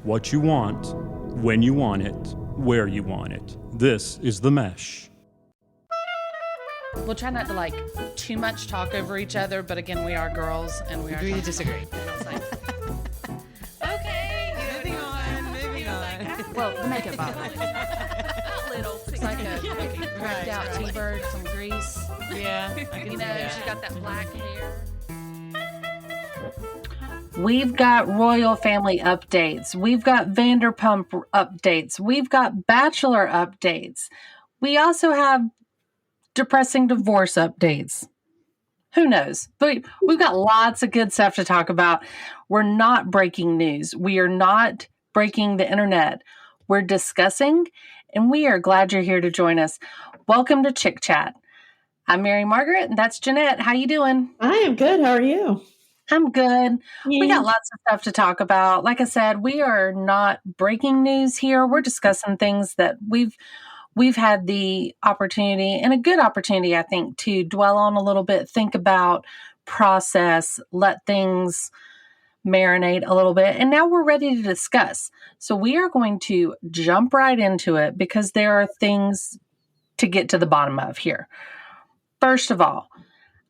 what you want, when you want it, where you want it. This is The Mesh. We'll try not to like too much talk over each other, but again, we are girls and we are Agree to disagree. Okay, Moving on. well, the makeup bottle. It's like a cracked out T-bird, some grease. Yeah, I can You see know, that. she's got that black hair. We've got royal family updates. We've got Vanderpump updates. We've got Bachelor updates. We also have depressing divorce updates. Who knows? But we've got lots of good stuff to talk about. We're not breaking news. We are not breaking the internet. We're discussing, and we are glad you're here to join us. Welcome to ChickChat. I'm Mary Margaret, and that's Jeanette. How you doing? I am good. How are you? I'm good. Yeah. We got lots of stuff to talk about. Like I said, we are not breaking news here. We're discussing things that we've had the opportunity, and a good opportunity, I think, to dwell on a little bit, think about, process, let things marinate a little bit. And now we're ready to discuss. So we are going to jump right into it because there are things to get to the bottom of here. First of all,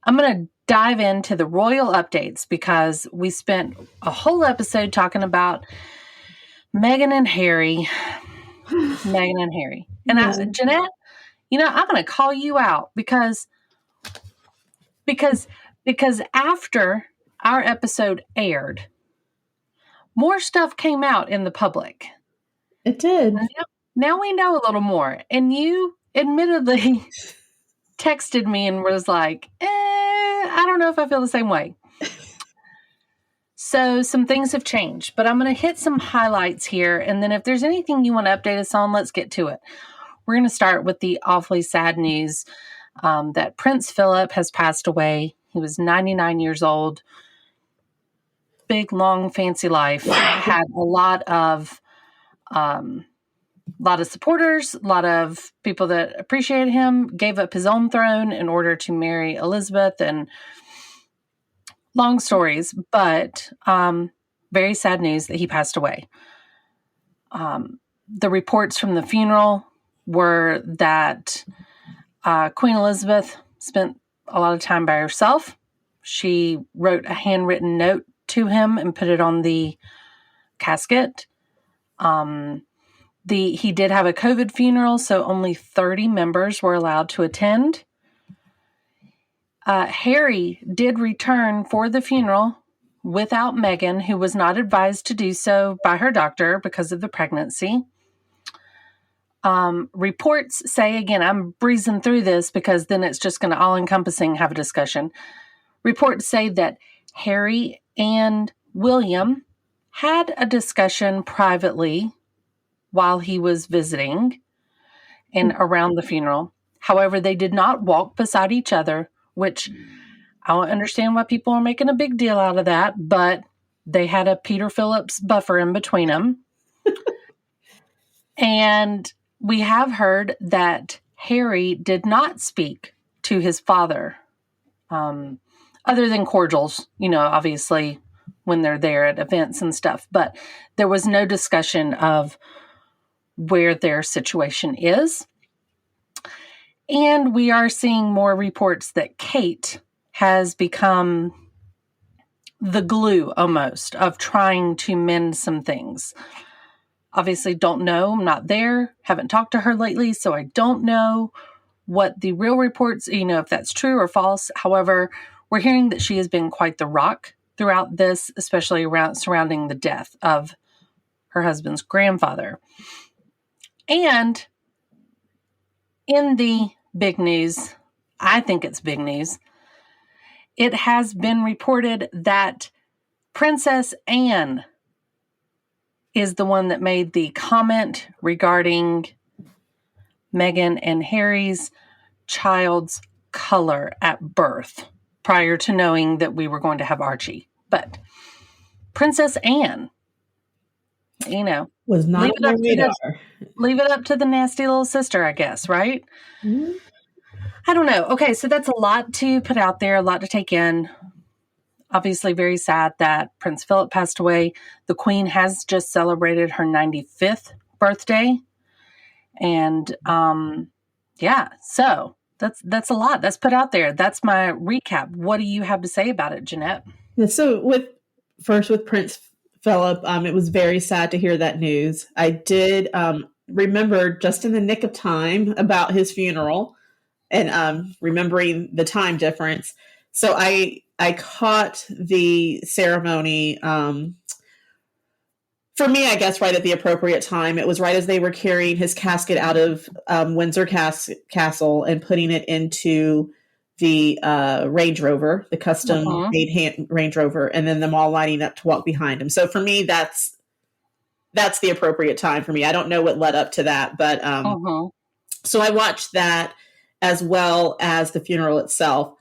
I'm going to dive into the royal updates because we spent a whole episode talking about Meghan and Harry. Meghan and Harry. And Jeanette, I'm going to call you out because after our episode aired, more stuff came out in the public. It did. Now we know a little more. And you admittedly texted me and was like, I don't know if I feel the same way. So some things have changed, but I'm going to hit some highlights here. And then if there's anything you want to update us on, let's get to it. We're going to start with the awfully sad news that Prince Philip has passed away. He was 99 years old. Big, long, fancy life. Had a lot of supporters, a lot of people that appreciated him, gave up his own throne in order to marry Elizabeth, and long stories, but very sad news that he passed away. The reports from the funeral were that Queen Elizabeth spent a lot of time by herself. She wrote a handwritten note to him and put it on the casket. He did have a COVID funeral, so only 30 members were allowed to attend. Harry did return for the funeral without Meghan, who was not advised to do so by her doctor because of the pregnancy. Reports say, again, I'm breezing through this because then it's just going to all-encompassing have a discussion. Reports say that Harry and William had a discussion privately while he was visiting and around the funeral. However, they did not walk beside each other, which I don't understand why people are making a big deal out of that, but they had a Peter Phillips buffer in between them. And we have heard that Harry did not speak to his father, other than cordials, obviously when they're there at events and stuff, but there was no discussion of where their situation is. And we are seeing more reports that Kate has become the glue almost of trying to mend some things. Obviously, don't know. I'm not there. Haven't talked to her lately, so I don't know what the real reports, if that's true or false. However, we're hearing that she has been quite the rock throughout this, especially surrounding the death of her husband's grandfather. And in the big news, I think it's big news, it has been reported that Princess Anne is the one that made the comment regarding Meghan and Harry's child's color at birth, prior to knowing that we were going to have Archie. But Princess Anne, was not on their radar. Leave it up to the nasty little sister, I guess, right? Mm-hmm. I don't know. Okay, so that's a lot to put out there, a lot to take in. obviously very sad that Prince Philip passed away. The Queen has just celebrated her 95th birthday. And yeah, so that's a lot. That's put out there. That's my recap. What do you have to say about it, Jeanette? Yeah, so with Prince Philip, it was very sad to hear that news. I did remember just in the nick of time about his funeral and remembering the time difference. So I caught the ceremony. For me, I guess right at the appropriate time. It was right as they were carrying his casket out of Windsor Castle and putting it into the Range Rover, the custom made Range Rover, and then them all lining up to walk behind him. So for me, that's the appropriate time for me. I don't know what led up to that, but so I watched that as well as the funeral itself.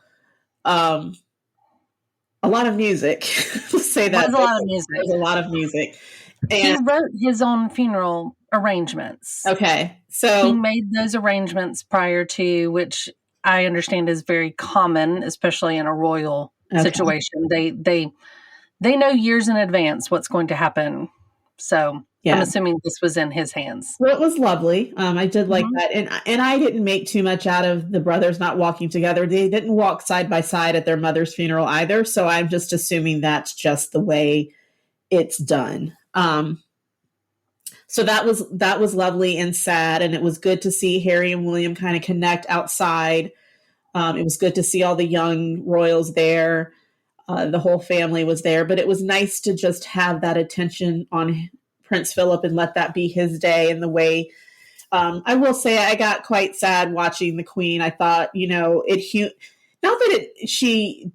A lot of music. Let's say that. There's a lot of music. There's a lot of music. And he wrote his own funeral arrangements. Okay. So he made those arrangements prior to, which I understand is very common, especially in a royal situation. They know years in advance what's going to happen. So I'm assuming this was in his hands. Well, it was lovely. I did like that. And I didn't make too much out of the brothers not walking together. They didn't walk side by side at their mother's funeral either. So I'm just assuming that's just the way it's done. So that was lovely and sad. And it was good to see Harry and William kind of connect outside. It was good to see all the young royals there. The whole family was there, but it was nice to just have that attention on Prince Philip and let that be his day. And the way, I will say I got quite sad watching the Queen. I thought, not that she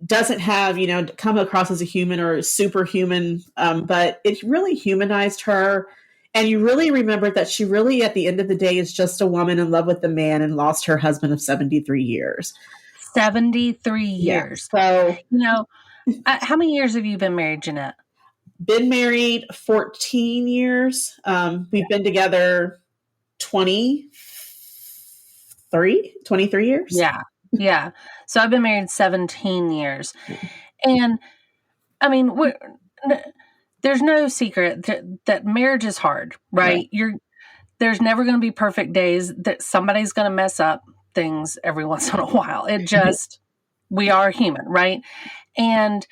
doesn't have, come across as a human or superhuman, but it really humanized her. And you really remembered that she really, at the end of the day, is just a woman in love with a man and lost her husband of 73 years. 73 years. Yeah. So, how many years have you been married, Jeanette? Been married 14 years. We've been together 23 years. Yeah. Yeah. So I've been married 17 years. And I mean, there's no secret that marriage is hard, right? There's never going to be perfect days. That somebody's going to mess up things every once in a while. We are human, right? And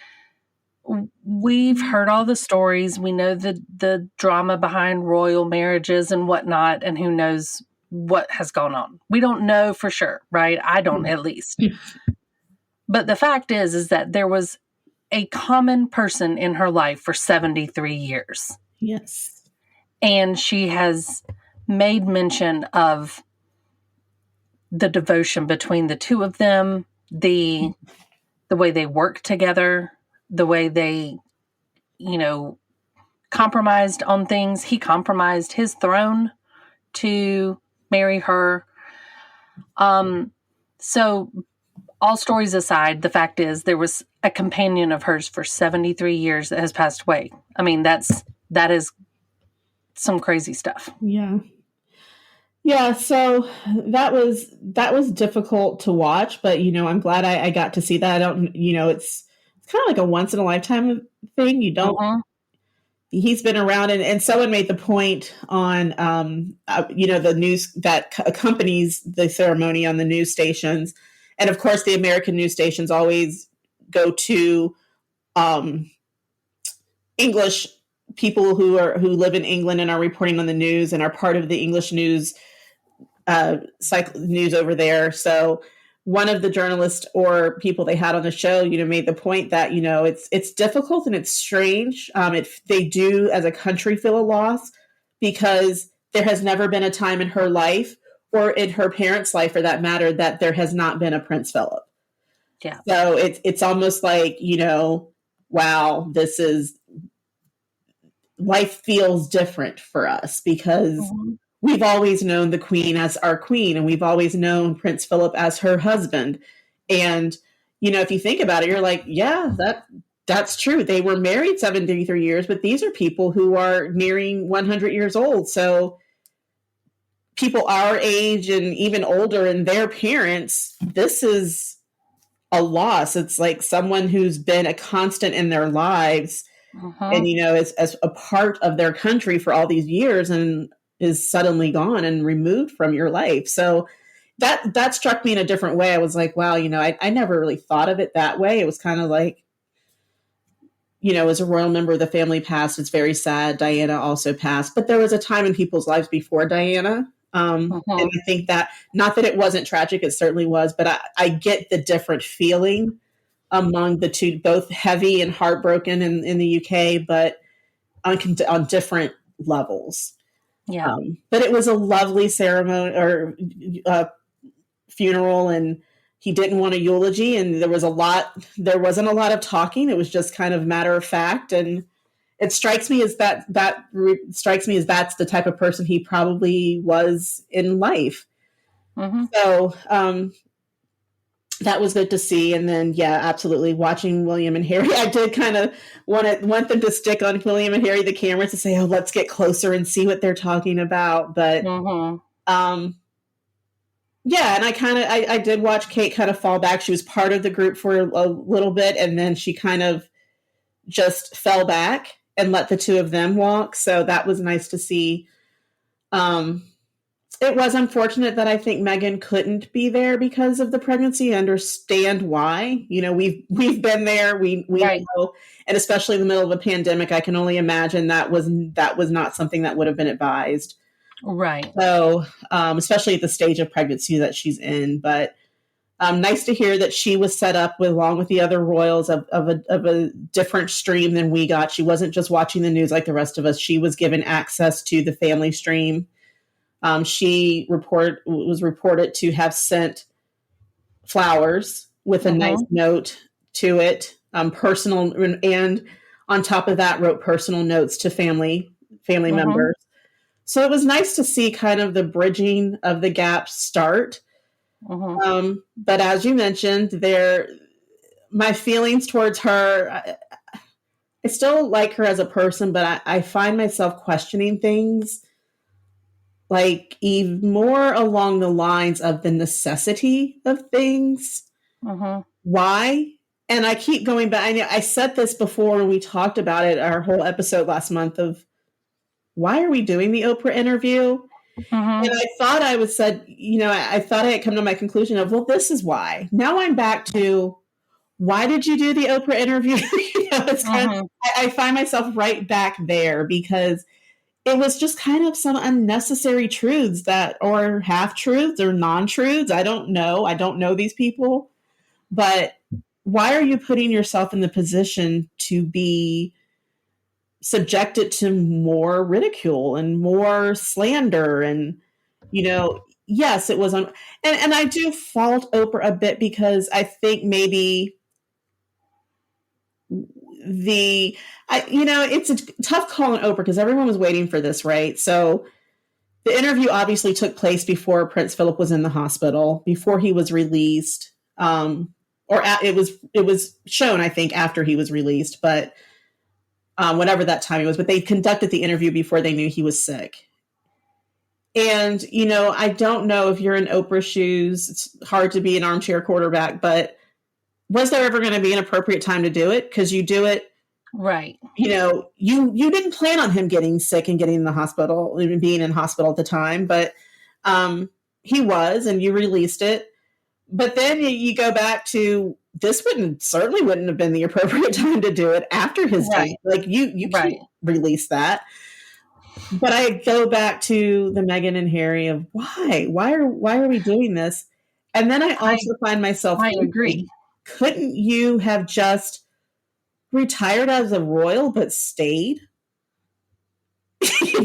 we've heard all the stories. We know the drama behind royal marriages and whatnot, and who knows what has gone on. We don't know for sure, right? I don't, at least. But the fact is that there was a common person in her life for 73 years. Yes. And she has made mention of the devotion between the two of them, the way they work together, the way they, compromised on things. He compromised his throne to marry her. So all stories aside, the fact is there was a companion of hers for 73 years that has passed away. I mean, that is some crazy stuff. Yeah. Yeah. So that was difficult to watch, but I'm glad I got to see that. I don't, it's kind of like a once in a lifetime thing. You don't, he's been around and someone made the point on, the news that accompanies the ceremony on the news stations. And of course the American news stations always go to, English people who live in England and are reporting on the news and are part of the English news, news over there. So one of the journalists or people they had on the show, made the point that, it's difficult and it's strange. They do as a country feel a loss because there has never been a time in her life or in her parents' life for that matter, that there has not been a Prince Philip. Yeah. So it's almost like, wow, life feels different for us because we've always known the Queen as our queen and we've always known Prince Philip as her husband. And, if you think about it, you're like, yeah, that's true. They were married 73 years, but these are people who are nearing 100 years old. So people our age and even older and their parents, this is a loss. It's like someone who's been a constant in their lives and, Mhm. as a part of their country for all these years and is suddenly gone and removed from your life. So that struck me in a different way. I was like, wow, I never really thought of it that way. It was kind of like, as a royal member of the family passed, it's very sad. Diana also passed, but there was a time in people's lives before Diana. And Mhm. I think that, not that it wasn't tragic, it certainly was, but I get the different feeling among the two, both heavy and heartbroken in the UK, but on different levels. Yeah. But it was a lovely ceremony or funeral, and he didn't want a eulogy, and there wasn't a lot of talking. It was just kind of matter of fact, and it strikes me as that's the type of person he probably was in life. Mhm. So that was good to see. And then, yeah, absolutely, watching William and Harry, I did kind of want them to stick on William and Harry the cameras to say, oh, let's get closer and see what they're talking about. But Mhm. um yeah, and I did watch Kate kind of fall back. She was part of the group for a little bit, and then she kind of just fell back and let the two of them walk. So that was nice to see. Um, it was unfortunate that I think Megan couldn't be there because of the pregnancy. I understand why. We've been there. We Right. know, and especially in the middle of a pandemic, I can only imagine that was not something that would have been advised. Right. So, especially at the stage of pregnancy that she's in, but nice to hear that she was set up along with the other royals of a different stream than we got. She wasn't just watching the news like the rest of us. She was given access to the family stream. She was reported to have sent flowers with a nice Mhm. note to it, personal, and on top of that, wrote personal notes to family Mhm. members. So it was nice to see kind of the bridging of the gap start. Mhm. But as you mentioned, my feelings towards her, I still like her as a person, but I find myself questioning things like even more along the lines of the necessity of things. Mhm. Why? And I keep going back. I said this before when we talked about it, our whole episode last month of why are we doing the Oprah interview? And Mhm. I thought I was said, I thought I had come to my conclusion of, well, this is why. Now I'm back to why did you do the Oprah interview? It's kind of, Mhm. I find myself right back there because it was just kind of some unnecessary truths or half truths or non truths. I don't know. I don't know these people, but why are you putting yourself in the position to be subjected to more ridicule and more slander? And, yes, it was and I do fault Oprah a bit because I think maybe it's a tough call on Oprah because everyone was waiting for this, right? So the interview obviously took place before Prince Philip was in the hospital, before he was released, it was shown, I think, after he was released, but whatever that time it was. But they conducted the interview before they knew he was sick. And I don't know if you're in Oprah's shoes. It's hard to be an armchair quarterback, but was there ever going to be an appropriate time to do it? Because you do it Right. you didn't plan on him getting sick and getting in the hospital and being in hospital at the time, but he was, and you released it. But then you go back to this certainly wouldn't have been the appropriate time to do it after his death. Right. Like you Right. can't release that. But I go back to the Meghan and Harry of why are we doing this? And then I I also find myself I thinking, agree. couldn't you have just retired as a royal but stayed?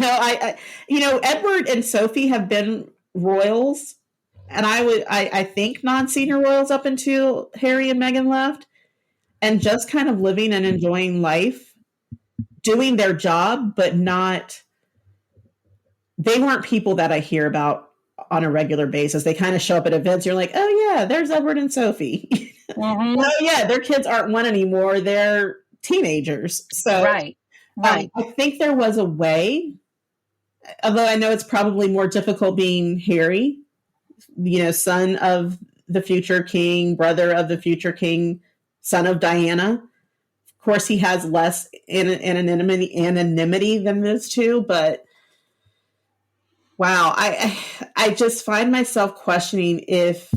Edward and Sophie have been royals, and I think non-senior royals up until Harry and Meghan left, and just kind of living and enjoying life, doing their job, but not. They weren't people that I hear about on a regular basis. They kind of show up at events. You're like, oh yeah, there's Edward and Sophie. Mhm. Oh yeah, their kids aren't one anymore. They're teenagers. So Right. Right. I think there was a way, although I know it's probably more difficult being Harry, son of the future king, brother of the future king, son of Diana. Of course, he has less anonymity than those two, but wow, I just find myself questioning if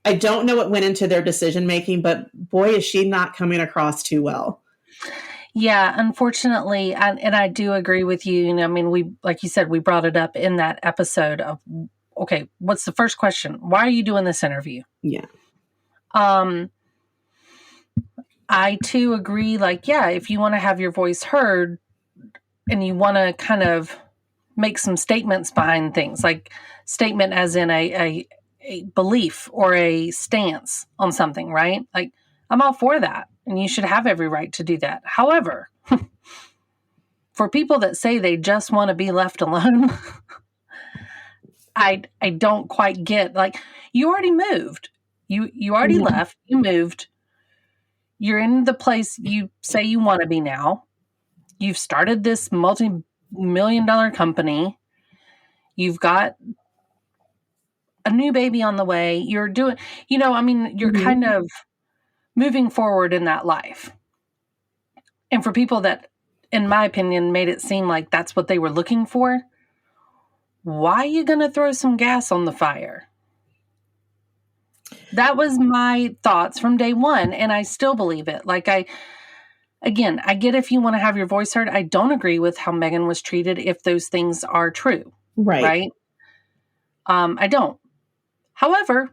I don't know what went into their decision making, but boy, is she not coming across too well. Yeah, unfortunately, and I do agree with you. I mean, we, like you said, we brought it up in that episode of, okay, what's the first question? Why are you doing this interview? Yeah. I too agree. Like, yeah, if you want to have your voice heard and you want to kind of make some statements behind things, like statement as in a belief or a stance on something, right? Like, I'm all for that. And you should have every right to do that. However, for people that say they just want to be left alone, I don't quite get, like, you already moved. You already left. You moved. You're in the place you say you want to be now. You've started this multi-million-dollar company. You've got a new baby on the way. You're doing, you're kind of moving forward in that life. And for people that, in my opinion, made it seem like that's what they were looking for, why are you going to throw some gas on the fire? That was my thoughts from day one, and I still believe it. Like, I get if you want to have your voice heard. I don't agree with how Meghan was treated if those things are true. Right? I don't. However,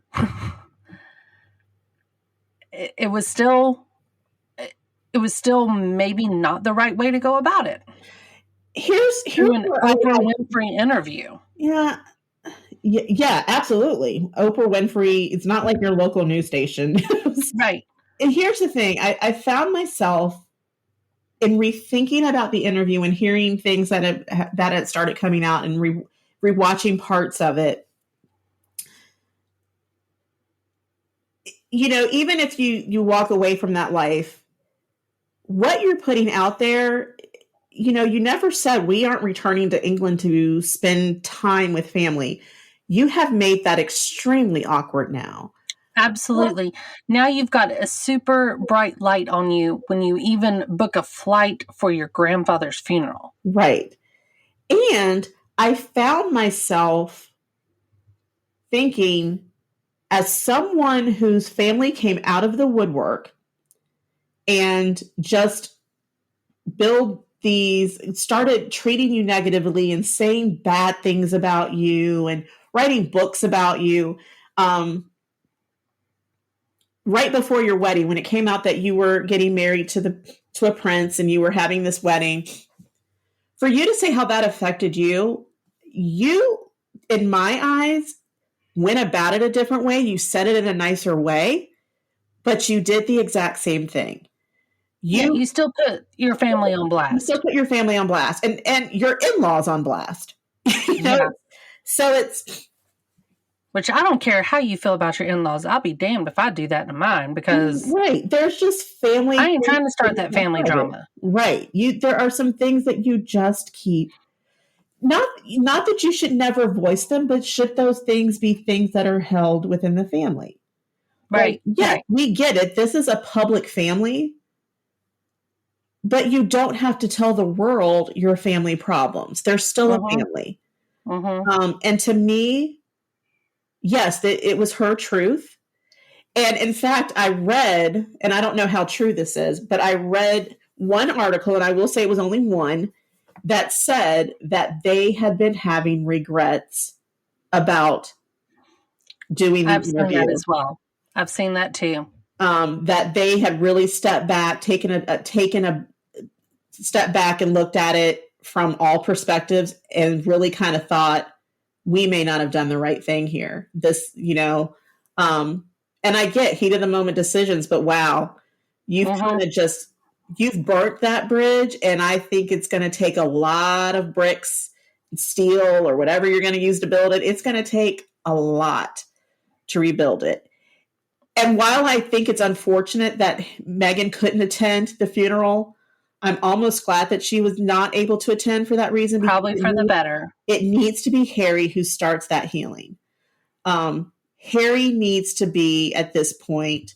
it was still maybe not the right way to go about it. Here's an Oprah Winfrey interview. Yeah, absolutely. Oprah Winfrey, it's not like your local news station. Right. And here's the thing. I found myself in rethinking about the interview and hearing things that had started coming out and rewatching parts of it. Even if you walk away from that life, what you're putting out there, you never said we aren't returning to England to spend time with family. You have made that extremely awkward now. Absolutely. Now you've got a super bright light on you when you even book a flight for your grandfather's funeral. Right. And I found myself thinking, as someone whose family came out of the woodwork and just started treating you negatively and saying bad things about you and writing books about you, right before your wedding, when it came out that you were getting married to a prince and you were having this wedding, for you to say how that affected you, in my eyes, went about it a different way. You said it in a nicer way, but you did the exact same thing. You still put your family on blast. You still put your family on blast and your in-laws on blast. Yeah. So it's... Which I don't care how you feel about your in-laws. I'll be damned if I do that to mine, because... Right. There's just family... I ain't trying to start that family drama. Right. There are some things that you just keep... Not that you should never voice them, but should those things be things that are held within the family? Right. Like, yeah, right. We get it. This is a public family, but you don't have to tell the world your family problems. They're still a family. And to me, yes, it was her truth. And in fact, I read, and I don't know how true this is, but I read one article, and I will say it was only one, that said that they had been having regrets about doing the interview. I've seen that as well. I've seen that too. That they had really stepped back, taken a step back and looked at it from all perspectives and really kind of thought, we may not have done the right thing here. And I get heat of the moment decisions, but wow, you've kind of you've burnt that bridge. And I think it's going to take a lot of bricks, steel, or whatever you're going to use to build it. It's going to take a lot to rebuild it. And while I think it's unfortunate that Meghan couldn't attend the funeral, I'm almost glad that she was not able to attend for that reason. Probably for the better. It needs to be Harry who starts that healing. Harry needs to be at this point,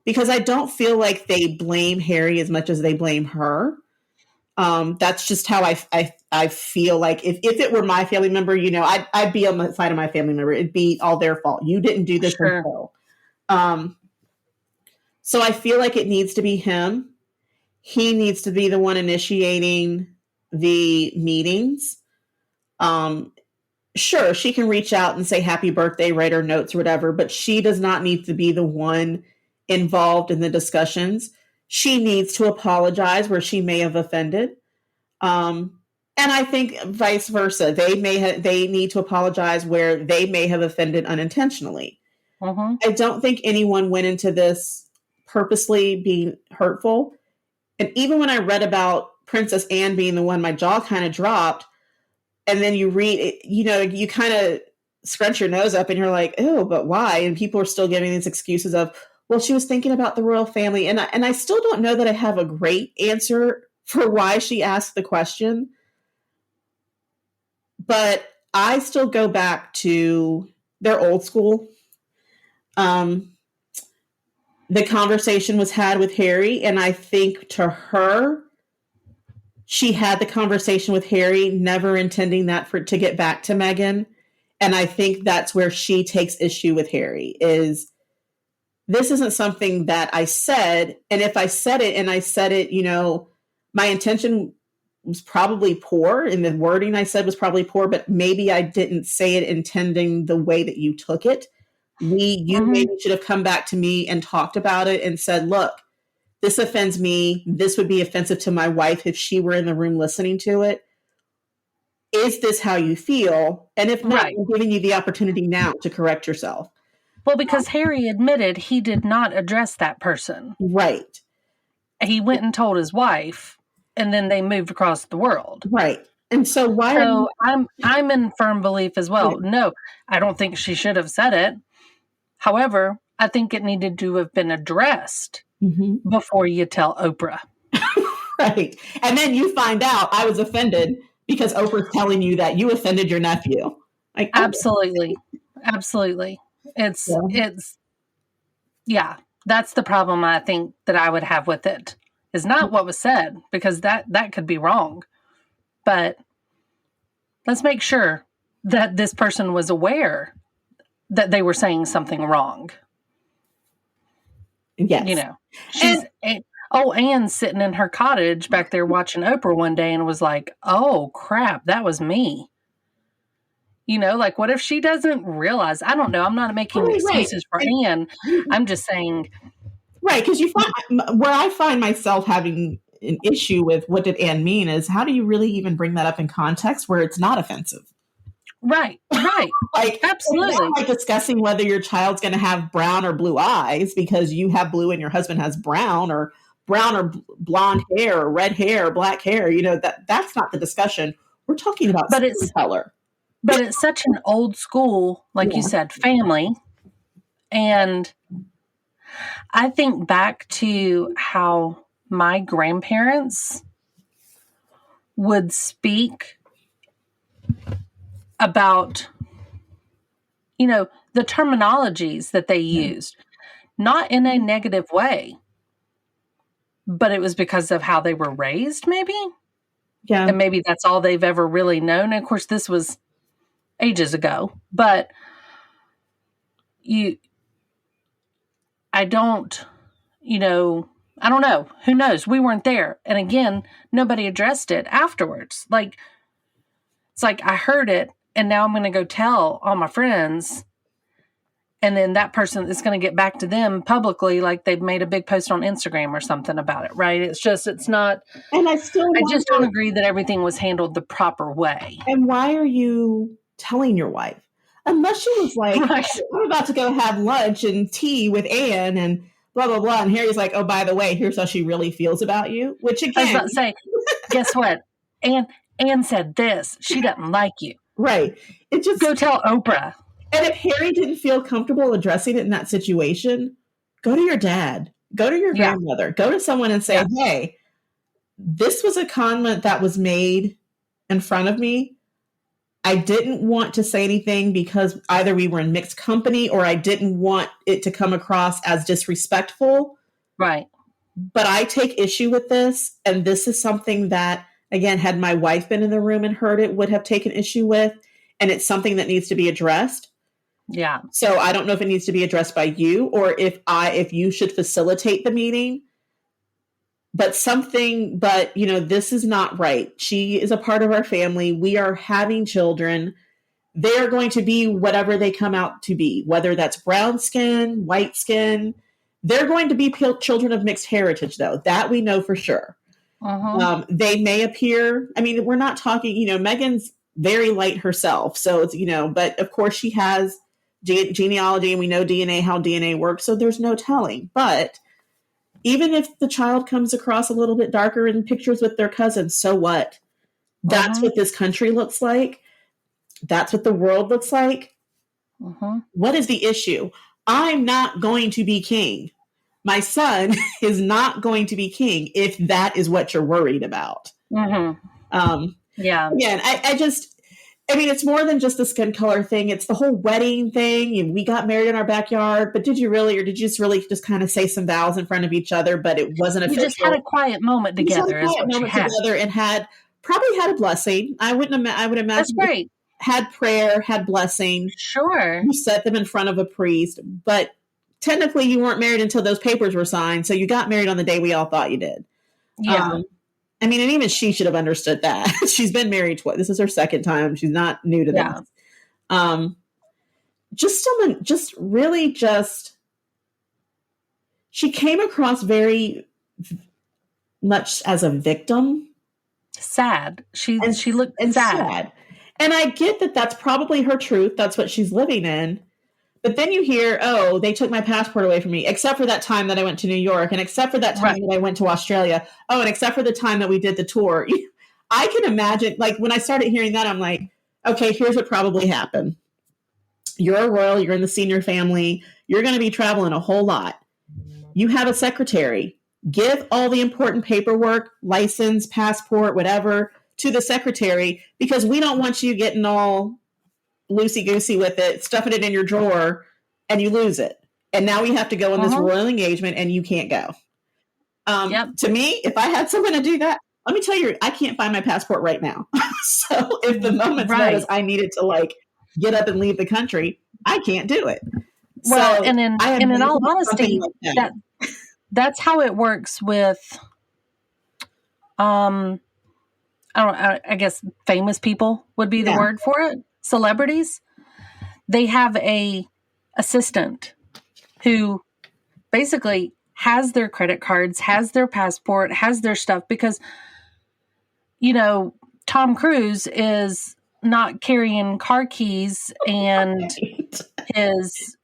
because I don't feel like they blame Harry as much as they blame her. That's just how I feel like if it were my family member, I'd be on the side of my family member. It'd be all their fault. You didn't do this. Sure. So I feel like it needs to be him. He needs to be the one initiating the meetings. Sure, she can reach out and say happy birthday, write her notes or whatever, but she does not need to be the one involved in the discussions. She needs to apologize where she may have offended. And I think vice versa. They need to apologize where they may have offended unintentionally. Mm-hmm. I don't think anyone went into this purposely being hurtful. And even when I read about Princess Anne being the one, my jaw kind of dropped. And then you read it, you kind of scrunch your nose up and you're like, oh, but why? And people are still giving these excuses of, well, she was thinking about the royal family. And I still don't know that I have a great answer for why she asked the question. But I still go back to their old school. The conversation was had with Harry, and I think to her, she had the conversation with Harry, never intending that to get back to Meghan. And I think that's where she takes issue with Harry is this isn't something that I said. And if I said it and I said it, my intention was probably poor and the wording I said was probably poor, but maybe I didn't say it intending the way that you took it. You maybe should have come back to me and talked about it and said, look, this offends me. This would be offensive to my wife if she were in the room listening to it. Is this how you feel? And if not, I'm giving you the opportunity now to correct yourself. Well, because Harry admitted he did not address that person. Right. He went and told his wife, and then they moved across the world. Right. And so I'm in firm belief as well. Right. No, I don't think she should have said it. However, I think it needed to have been addressed before you tell Oprah. Right. And then you find out I was offended because Oprah's telling you that you offended your nephew. Like, absolutely. Absolutely. It's that's the problem I think that I would have with it is not what was said, because that could be wrong. But let's make sure that this person was aware that they were saying something wrong. Yes. Anne's sitting in her cottage back there watching Oprah one day and was like, oh, crap, that was me. What if she doesn't realize? I don't know. I'm not making excuses for Anne. I'm just saying. Right, because where I find myself having an issue with what did Anne mean is how do you really even bring that up in context where it's not offensive? Right. Like, absolutely. It's not like discussing whether your child's going to have brown or blue eyes because you have blue and your husband has brown or blonde hair or red hair or black hair. That's not the discussion. We're talking about skin color. But it's such an old school, like you said, family. And I think back to how my grandparents would speak about, the terminologies that they used, not in a negative way, but it was because of how they were raised, maybe. Yeah. And maybe that's all they've ever really known. And of course, this was ages ago, but I don't know. Who knows? We weren't there. And again, nobody addressed it afterwards. It's like I heard it and now I'm going to go tell all my friends. And then that person is going to get back to them publicly, like they've made a big post on Instagram or something about it, right? It's not. And I just don't agree that everything was handled the proper way. And why are you telling your wife? Unless she was like, I'm about to go have lunch and tea with Anne and blah, blah, blah. And Harry's like, oh, by the way, here's how she really feels about you. Which again. I was about to say, guess what? Anne said this. She doesn't like you. Right. It just go tell Oprah. And if Harry didn't feel comfortable addressing it in that situation, go to your dad, go to your grandmother, go to someone and say, hey, this was a comment that was made in front of me. I didn't want to say anything because either we were in mixed company or I didn't want it to come across as disrespectful. Right. But I take issue with this. And this is something that, again, had my wife been in the room and heard it, would have taken issue with. And it's something that needs to be addressed. Yeah. So I don't know if it needs to be addressed by you or if you should facilitate the meeting. But this is not right. She is a part of our family. We are having children. They are going to be whatever they come out to be, whether that's brown skin, white skin. They're going to be children of mixed heritage, though. That we know for sure. Uh-huh. They may appear, I mean, we're not talking, Megan's very light herself. So it's, but of course she has genealogy and we know DNA, how DNA works. So there's no telling. But even if the child comes across a little bit darker in pictures with their cousins, so what? That's what this country looks like. That's what the world looks like. What is the issue? I'm not going to be king. My son is not going to be king if that is what you're worried about. Yeah. Again, I mean, it's more than just the skin color thing. It's the whole wedding thing. We got married in our backyard, but did you really, or did you just really just kind of say some vows in front of each other, but it wasn't official? You just had a quiet moment together. Together and probably had a blessing. I would imagine. That's great. Had prayer, had blessing. Sure. You set them in front of a priest, but technically you weren't married until those papers were signed. So you got married on the day we all thought you did. Yeah. I mean, and even she should have understood that. She's been married twice. This is her second time. She's not new to this. She came across very much as a victim. Sad. She looked sad. And I get that that's probably her truth. That's what she's living in. But then you hear, oh, they took my passport away from me, except for that time that I went to New York, and except for that time that I went to Australia. Oh, and except for the time that we did the tour. I can imagine, like, when I started hearing that, I'm like, okay, here's what probably happened. You're a royal, you're in the senior family, you're going to be traveling a whole lot. You have a secretary. Give all the important paperwork, license, passport, whatever, to the secretary, because we don't want you getting all loosey-goosey with it, stuffing it in your drawer, and you lose it. And now we have to go on this royal engagement, and you can't go. To me, if I had someone to do that, let me tell you, I can't find my passport right now. So if the moment's notice I needed to, like, get up and leave the country, I can't do it. Well, so and in all honesty, like that's how it works with, I guess famous people would be the word for it. Celebrities. They have a assistant who basically has their credit cards, has their passport, has their stuff, because, Tom Cruise is not carrying car keys and his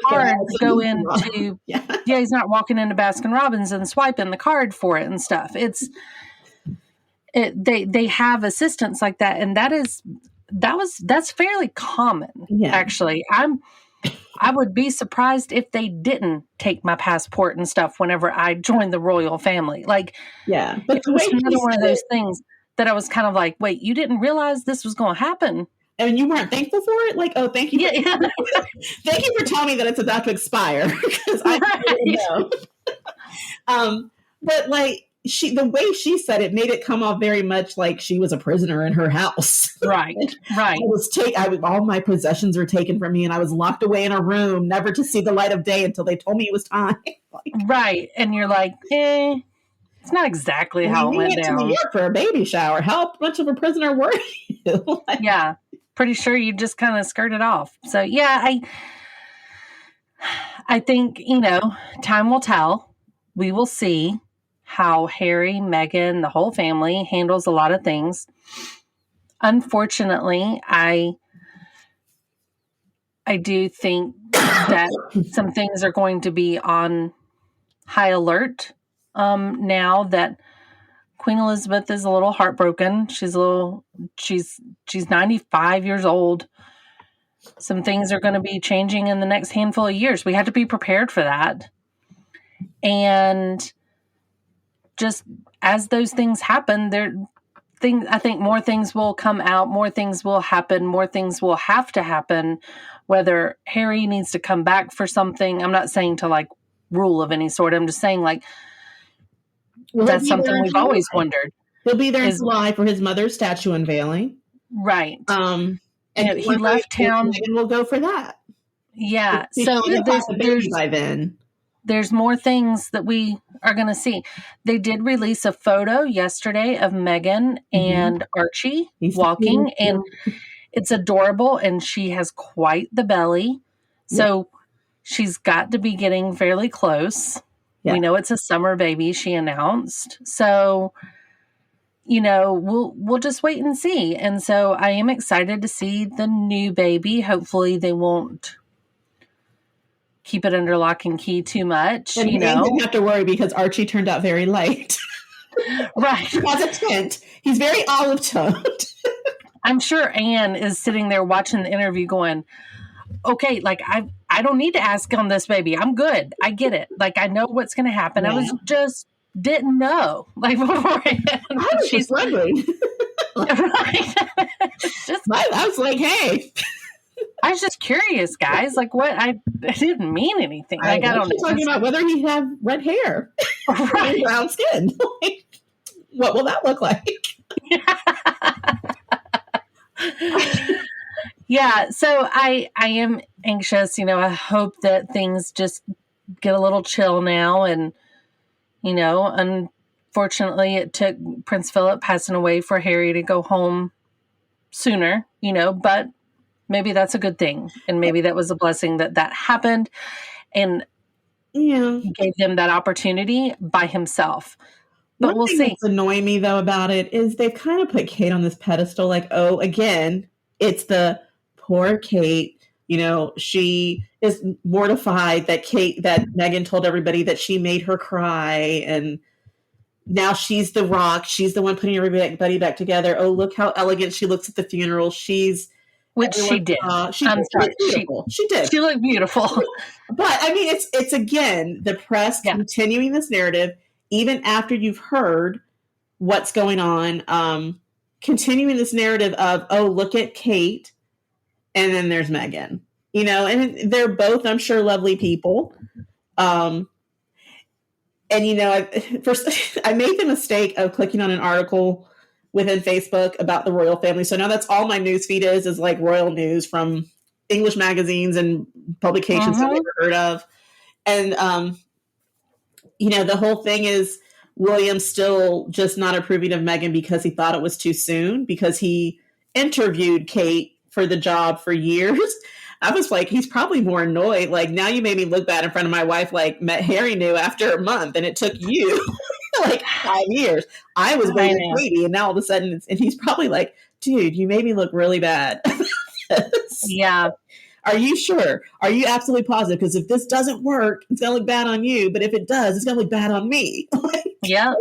cards go into, he's not walking into Baskin Robbins and swiping the card for it and stuff. They have assistants like that. And that's fairly common, actually. I would be surprised if they didn't take my passport and stuff whenever I joined the royal family. Like, but it was another one of those things that I was kind of like, wait, you didn't realize this was going to happen? And you weren't thankful for it? Like, oh, thank you. Thank you for telling me that it's about to expire, because I didn't know. But like, the way she said it made it come off very much like she was a prisoner in her house. Right. All my possessions were taken from me, and I was locked away in a room, never to see the light of day until they told me it was time. Right. And you're like, it's not exactly how it went down. To New York for a baby shower. How much of a prisoner were you? Yeah. Pretty sure you just kind of skirted off. So yeah, I think, time will tell. We will see how Harry, Meghan, the whole family handles a lot of things. Unfortunately, I do think that some things are going to be on high alert now that Queen Elizabeth is a little heartbroken. She's 95 years old. Some things are going to be changing in the next handful of years. We have to be prepared for that. And just as those things happen, I think more things will come out, more things will happen, more things will have to happen, whether Harry needs to come back for something. I'm not saying to like rule of any sort. I'm just saying like Well, that's something we've always wondered. He'll be there in is- July for his mother's statue unveiling. Right. And he left town. And we'll go for that. Yeah. She So should have got the baby by then. There's more things that we are going to see. They did release a photo yesterday of Megan and Archie walking, and it's adorable, and she has quite the belly. So she's got to be getting fairly close. Yeah. We know it's a summer baby, she announced. So, you know, we'll just wait and see. And so I am excited to see the new baby. Hopefully they won't keep it under lock and key too much. And you know, didn't have to worry because Archie turned out very light. Right. He has a tint. He's very olive toned. I'm sure Anne is sitting there watching the interview going, okay, like I don't need to ask on this baby. I'm good. I get it. Like I know what's going to happen. Yeah. I was just didn't know. Like beforehand. I was just wondering. Right. I was like, hey. I was just curious, guys. Like, what? I didn't mean anything. Like, I don't know. Talking about whether he'd have red hair, right? And brown skin. Like, what will that look like? Yeah. So I am anxious. You know, I hope that things just get a little chill now. And you know, unfortunately, it took Prince Philip passing away for Harry to go home sooner. You know, but maybe that's a good thing. And maybe that was a blessing that happened and gave him that opportunity by himself. But we'll see. What's annoying me, though, about it is they've kind of put Kate on this pedestal. Like, oh, again, it's the poor Kate. You know, she is mortified that Meghan told everybody that she made her cry. And now she's the rock. She's the one putting everybody back together. Oh, look how elegant she looks at the funeral. Which she did. I'm sorry. She did. She looked beautiful. But I mean, it's again, the press continuing this narrative, even after you've heard what's going on, continuing this narrative of, oh, look at Kate. And then there's Meghan, you know, and they're both, I'm sure, lovely people. And, you know, I made the mistake of clicking on an article within Facebook about the royal family. So now that's all my news feed is like royal news from English magazines and publications I've never heard of. And, you know, the whole thing is William still just not approving of Meghan because he thought it was too soon, because he interviewed Kate for the job for years. I was like, he's probably more annoyed. Like, now you made me look bad in front of my wife, like Harry knew after a month and it took you like 5 years. I was waiting Katie, and now all of a sudden and he's probably like, dude, you made me look really bad. Yeah. Are you sure? Are you absolutely positive? Because if this doesn't work, it's going to look bad on you. But if it does, it's going to look bad on me. Yeah.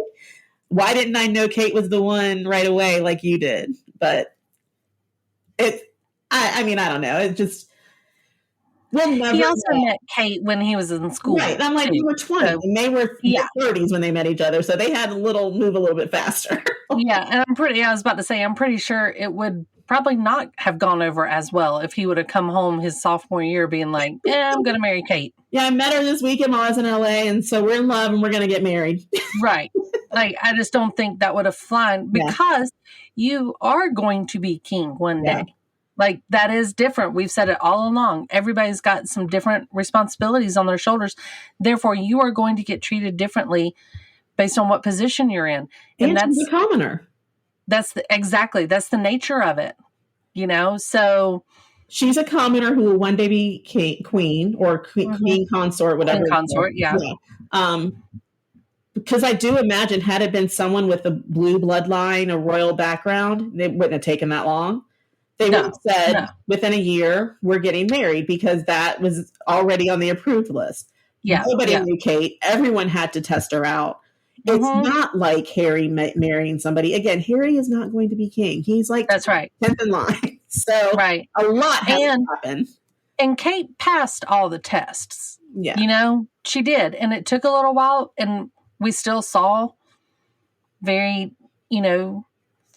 Why didn't I know Kate was the one right away like you did? But I mean, I don't know. It just, he also met Kate when he was in school. Right. I'm like, you were 20 and they were 30s when they met each other. So they had to move a little bit faster. Yeah. And I was about to say, I'm pretty sure it would probably not have gone over as well if he would have come home his sophomore year being like, I'm going to marry Kate. Yeah. I met her this weekend while I was in LA. And so we're in love and we're going to get married. Right. Like, I just don't think that would have flown because you are going to be king one day. Like, that is different. We've said it all along. Everybody's got some different responsibilities on their shoulders. Therefore, you are going to get treated differently based on what position you're in. And that's the commoner. That's the nature of it, you know? So she's a commoner who will one day be queen or queen consort, whatever. Queen consort, yeah. Because I do imagine had it been someone with a blue bloodline, a royal background, it wouldn't have taken that long. They would have said within a year, we're getting married, because that was already on the approved list. Yeah. Nobody knew Kate. Everyone had to test her out. It's not like Harry marrying somebody. Again, Harry is not going to be king. He's like, that's right, 10th in line. So a lot has to happen. And Kate passed all the tests. Yeah. You know, she did. And it took a little while. And we still saw very, you know,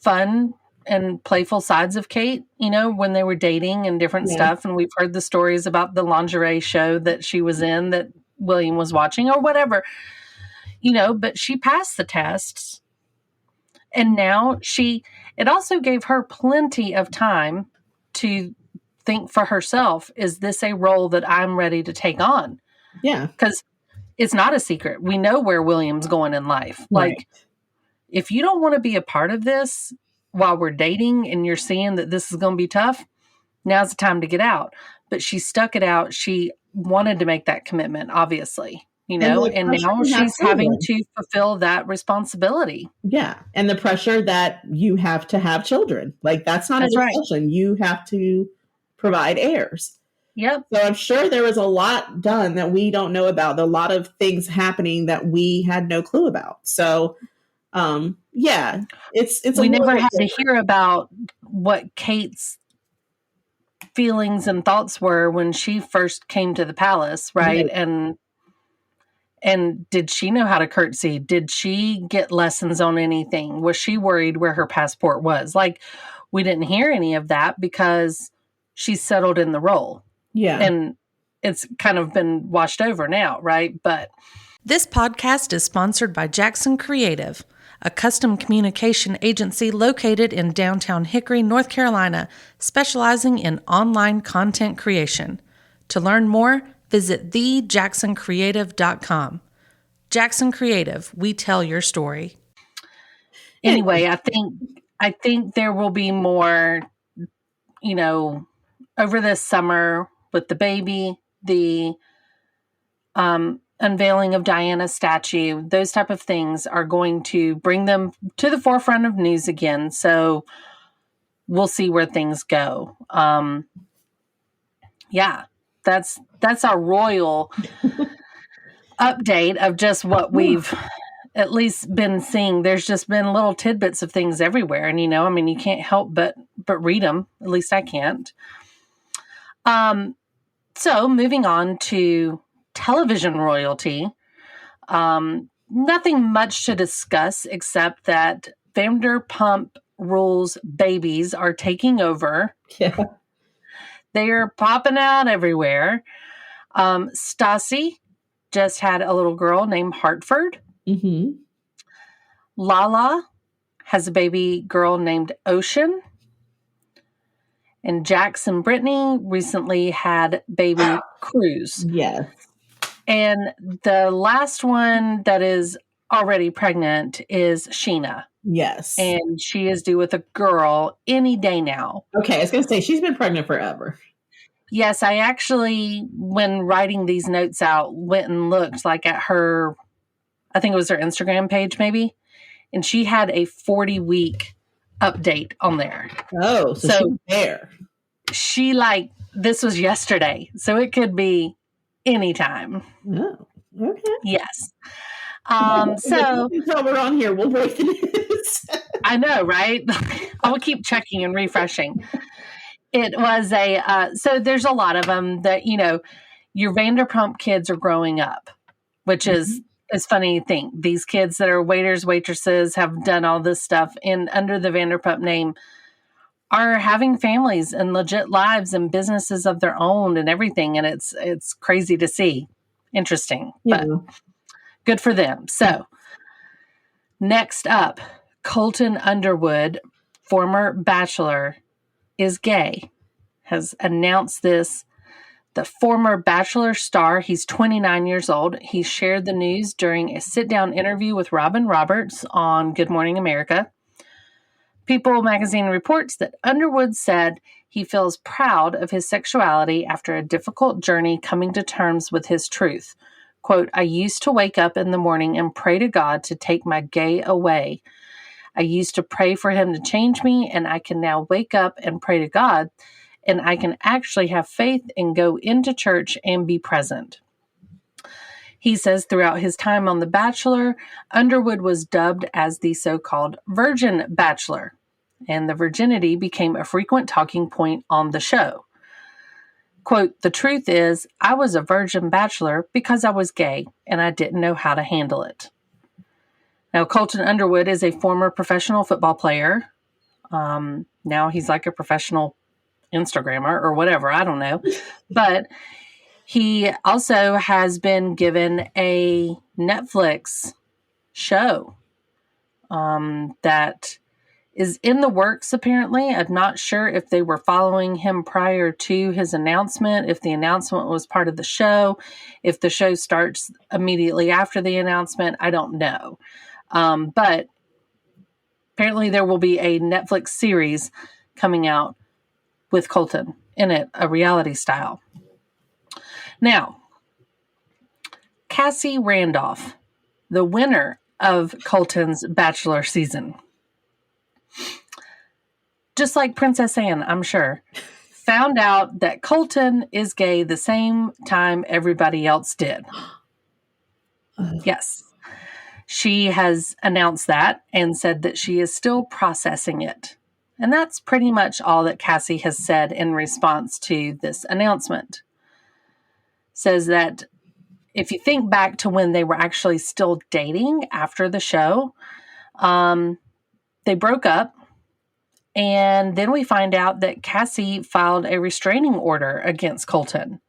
fun and playful sides of Kate, when they were dating and different stuff. And we've heard the stories about the lingerie show that she was in that William was watching or whatever, but she passed the tests. And now it also gave her plenty of time to think for herself, is this a role that I'm ready to take on? Yeah. Because it's not a secret. We know where William's going in life. Right. Like, if you don't want to be a part of this while we're dating and you're seeing that this is going to be tough, now's the time to get out. But she stuck it out. She wanted to make that commitment, obviously, and now she's having to fulfill that responsibility. Yeah. And the pressure that you have to have children. Like, that's not a discussion. Right. You have to provide heirs. Yep. So I'm sure there was a lot done that we don't know about. A lot of things happening that we had no clue about. So it's we never had to hear about what Kate's feelings and thoughts were when she first came to the palace, right? And did she know how to curtsy? Did she get lessons on anything? Was she worried where her passport was? Like, we didn't hear any of that because she's settled in the role. Yeah. And it's kind of been washed over now, right? But this podcast is sponsored by Jackson Creative, a custom communication agency located in downtown Hickory, North Carolina, specializing in online content creation. To learn more, visit thejacksoncreative.com. Jackson Creative, we tell your story. Anyway, I think there will be more, over this summer with the baby, the unveiling of Diana's statue, those type of things are going to bring them to the forefront of news again. So we'll see where things go. That's our royal update of just what we've at least been seeing. There's just been little tidbits of things everywhere. And, you can't help but read them. At least I can't. So moving on to television royalty, nothing much to discuss except that Vanderpump Rules babies are taking over. Yeah. They are popping out everywhere. Stassi just had a little girl named Hartford. Mm-hmm. Lala has a baby girl named Ocean. And Jackson Brittany recently had baby Cruz. Yes. And the last one that is already pregnant is Sheena. Yes. And she is due with a girl any day now. Okay, I was going to say, she's been pregnant forever. Yes, I actually, when writing these notes out, went and looked at her, I think it was her Instagram page maybe, and she had a 40-week update on there. Oh, so she's there. She this was yesterday, so it could be anytime. Oh, okay. Yes. So while we're on here, we'll break the news. I know, right? I will keep checking and refreshing. It was so there's a lot of them that, your Vanderpump kids are growing up, which is funny to think. These kids that are waiters, waitresses, have done all this stuff and under the Vanderpump name are having families and legit lives and businesses of their own and everything. And it's crazy to see. Interesting, but good for them. So next up, Colton Underwood, former Bachelor, is gay, has announced this. The former Bachelor star, he's 29 years old. He shared the news during a sit-down interview with Robin Roberts on Good Morning America. People magazine reports that Underwood said he feels proud of his sexuality after a difficult journey coming to terms with his truth. Quote, I used to wake up in the morning and pray to God to take my gay away. I used to pray for him to change me, and I can now wake up and pray to God, and I can actually have faith and go into church and be present. He says throughout his time on The Bachelor, Underwood was dubbed as the so-called Virgin Bachelor, and the virginity became a frequent talking point on the show. Quote, the truth is, I was a virgin bachelor because I was gay, and I didn't know how to handle it. Now, Colton Underwood is a former professional football player. Now he's like a professional Instagrammer or whatever. I don't know. But he also has been given a Netflix show that is in the works, apparently. I'm not sure if they were following him prior to his announcement, if the announcement was part of the show, if the show starts immediately after the announcement. I don't know. But apparently there will be a Netflix series coming out with Colton in it, a reality style. Now, Cassie Randolph, the winner of Colton's Bachelor season, just like Princess Anne, I'm sure, found out that Colton is gay the same time everybody else did. Yes. She has announced that and said that she is still processing it. And that's pretty much all that Cassie has said in response to this announcement. Says that if you think back to when they were actually still dating after the show, they broke up. And then we find out that Cassie filed a restraining order against Colton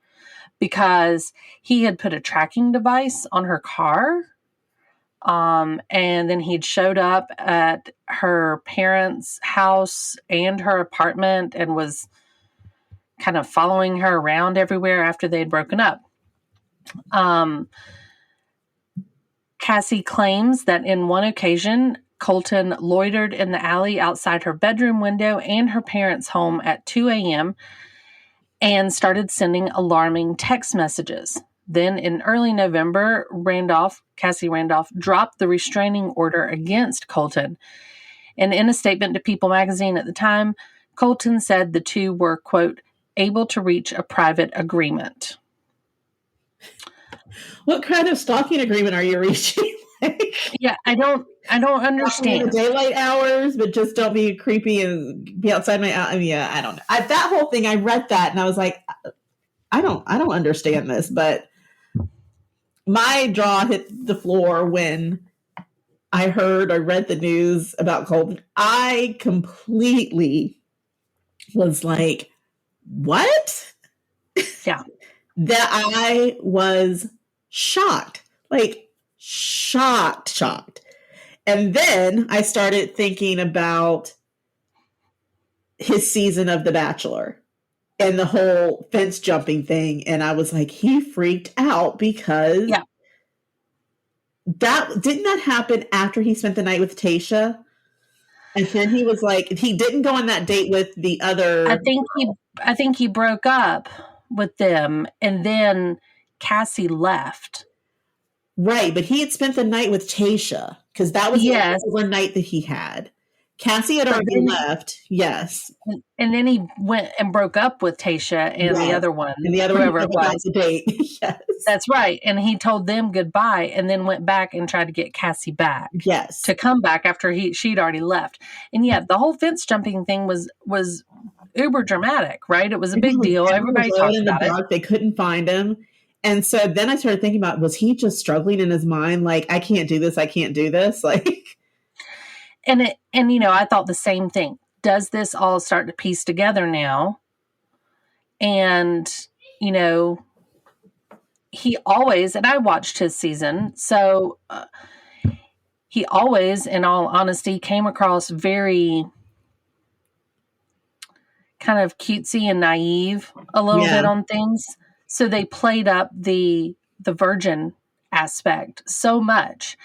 because he had put a tracking device on her car. And then he'd showed up at her parents' house and her apartment and was kind of following her around everywhere after they had broken up. Cassie claims that in one occasion, Colton loitered in the alley outside her bedroom window and her parents' home at 2 a.m. and started sending alarming text messages. Then in early November, Cassie Randolph, dropped the restraining order against Colton. And in a statement to People magazine at the time, Colton said the two were, quote, able to reach a private agreement. What kind of stalking agreement are you reaching? Yeah, I don't understand. The daylight hours, but just don't be creepy and be outside my. I mean, yeah, I don't know. That whole thing, I read that and I was like, I don't understand this. But my jaw hit the floor when I heard or read the news about Colton. I completely was like, what? Yeah, that I was shocked. Like, shocked. And then I started thinking about his season of The Bachelor and the whole fence jumping thing. And I was like, he freaked out because didn't that happen after he spent the night with Tayshia? And then he was like, he didn't go on that date with the other. I think he broke up with them and then Cassie left. Right, but he had spent the night with Tayshia because that was the one night that he had. Cassie had already left, yes. And then he went and broke up with Tayshia and the other one. And the other whoever one it was. The date. Yes. That's right. And he told them goodbye and then went back and tried to get Cassie back. Yes. To come back after she'd already left. And the whole fence jumping thing was uber dramatic, right? It was a big deal. Everybody talked about it. They couldn't find him. And so then I started thinking about, was he just struggling in his mind? Like, I can't do this. Like, and I thought the same thing. Does this all start to piece together now? And, he always, and I watched his season. So he always, in all honesty, came across very kind of cutesy and naive a little bit on things. So they played up the virgin aspect so much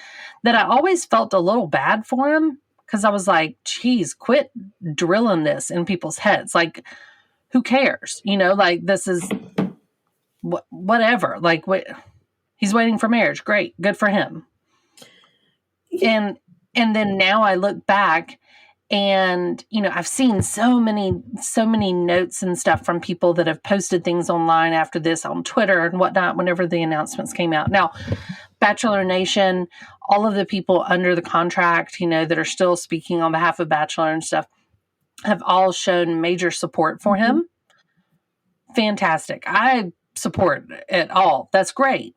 that I always felt a little bad for him because I was like, geez, quit drilling this in people's heads. Like, who cares? Like this is whatever. Like, he's waiting for marriage. Great. Good for him. And then now I look back and, I've seen so many notes and stuff from people that have posted things online after this on Twitter and whatnot, whenever the announcements came out. Now, Bachelor Nation, all of the people under the contract, that are still speaking on behalf of Bachelor and stuff, have all shown major support for him. Fantastic. I support it all. That's great.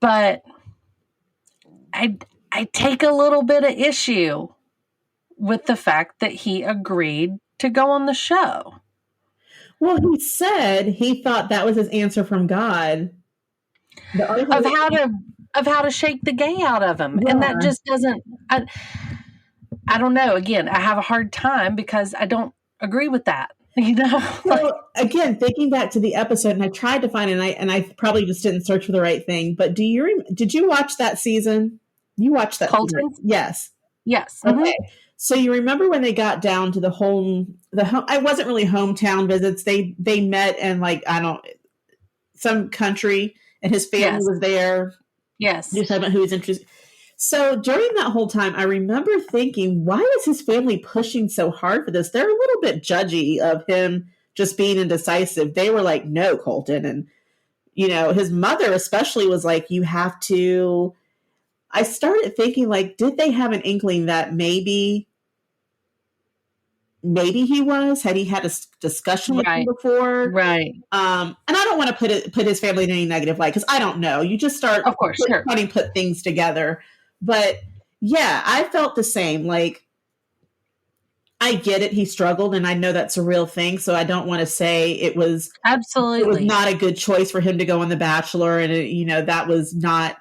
But I take a little bit of issue with the fact that he agreed to go on the show. Well, he said he thought that was his answer from God. Of how to shake the gay out of him. And that just doesn't, I don't know. Again, I have a hard time because I don't agree with that. Well, again, thinking back to the episode, and I tried to find it, and I probably just didn't search for the right thing. But did you watch that season? You watched that Colton? season? Yes. Yes. Okay. Mm-hmm. So you remember when they got down to the home? I wasn't really hometown visits. They met in some country, and his family was there. Yes. Just about who was interested. So during that whole time, I remember thinking, why is his family pushing so hard for this? They're a little bit judgy of him just being indecisive. They were like, no, Colton. And, his mother especially was like, you have to. I started thinking, like, did they have an inkling that maybe he was? Had he had a discussion with him before? Right. And I don't want to put his family in any negative light because I don't know. You just start trying to put things together. But yeah, I felt the same. Like, I get it. He struggled, and I know that's a real thing. So I don't want to say it was not a good choice for him to go on The Bachelor, and that was not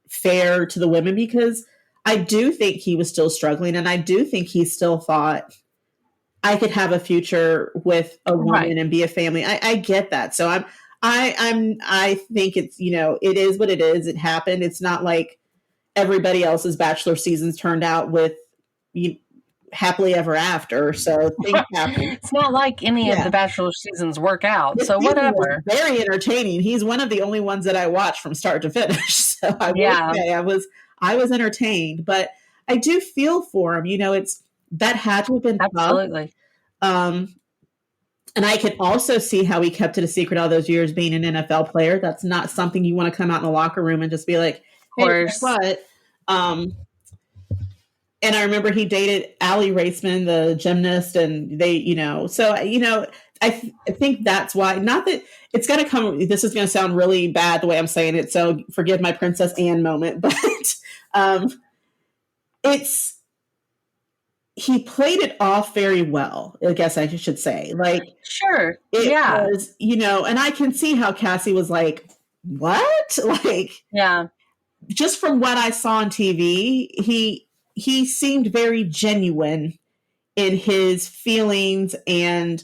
fair to the women, because I do think he was still struggling, and I do think he still thought I could have a future with a woman and be a family. I get that. So I think it's it is what it is. It happened. It's not like everybody else's Bachelor seasons turned out with happily ever after. So things happen. It's not like any of the Bachelor seasons work out. So whatever. Very entertaining. He's one of the only ones that I watched from start to finish. So I would say I was entertained, but I do feel for him. That had to have been absolutely tough. And I can also see how he kept it a secret all those years being an NFL player. That's not something you want to come out in the locker room and just be like, hey, guess what? And I remember he dated Allie Raceman, the gymnast, and they, so, I think that's why, not that it's going to come, this is going to sound really bad the way I'm saying it, so forgive my Princess Anne moment, but he played it off very well, I guess I should say. Like, sure. It was, and I can see how Cassie was like, what? Like, yeah. Just from what I saw on TV, he seemed very genuine in his feelings and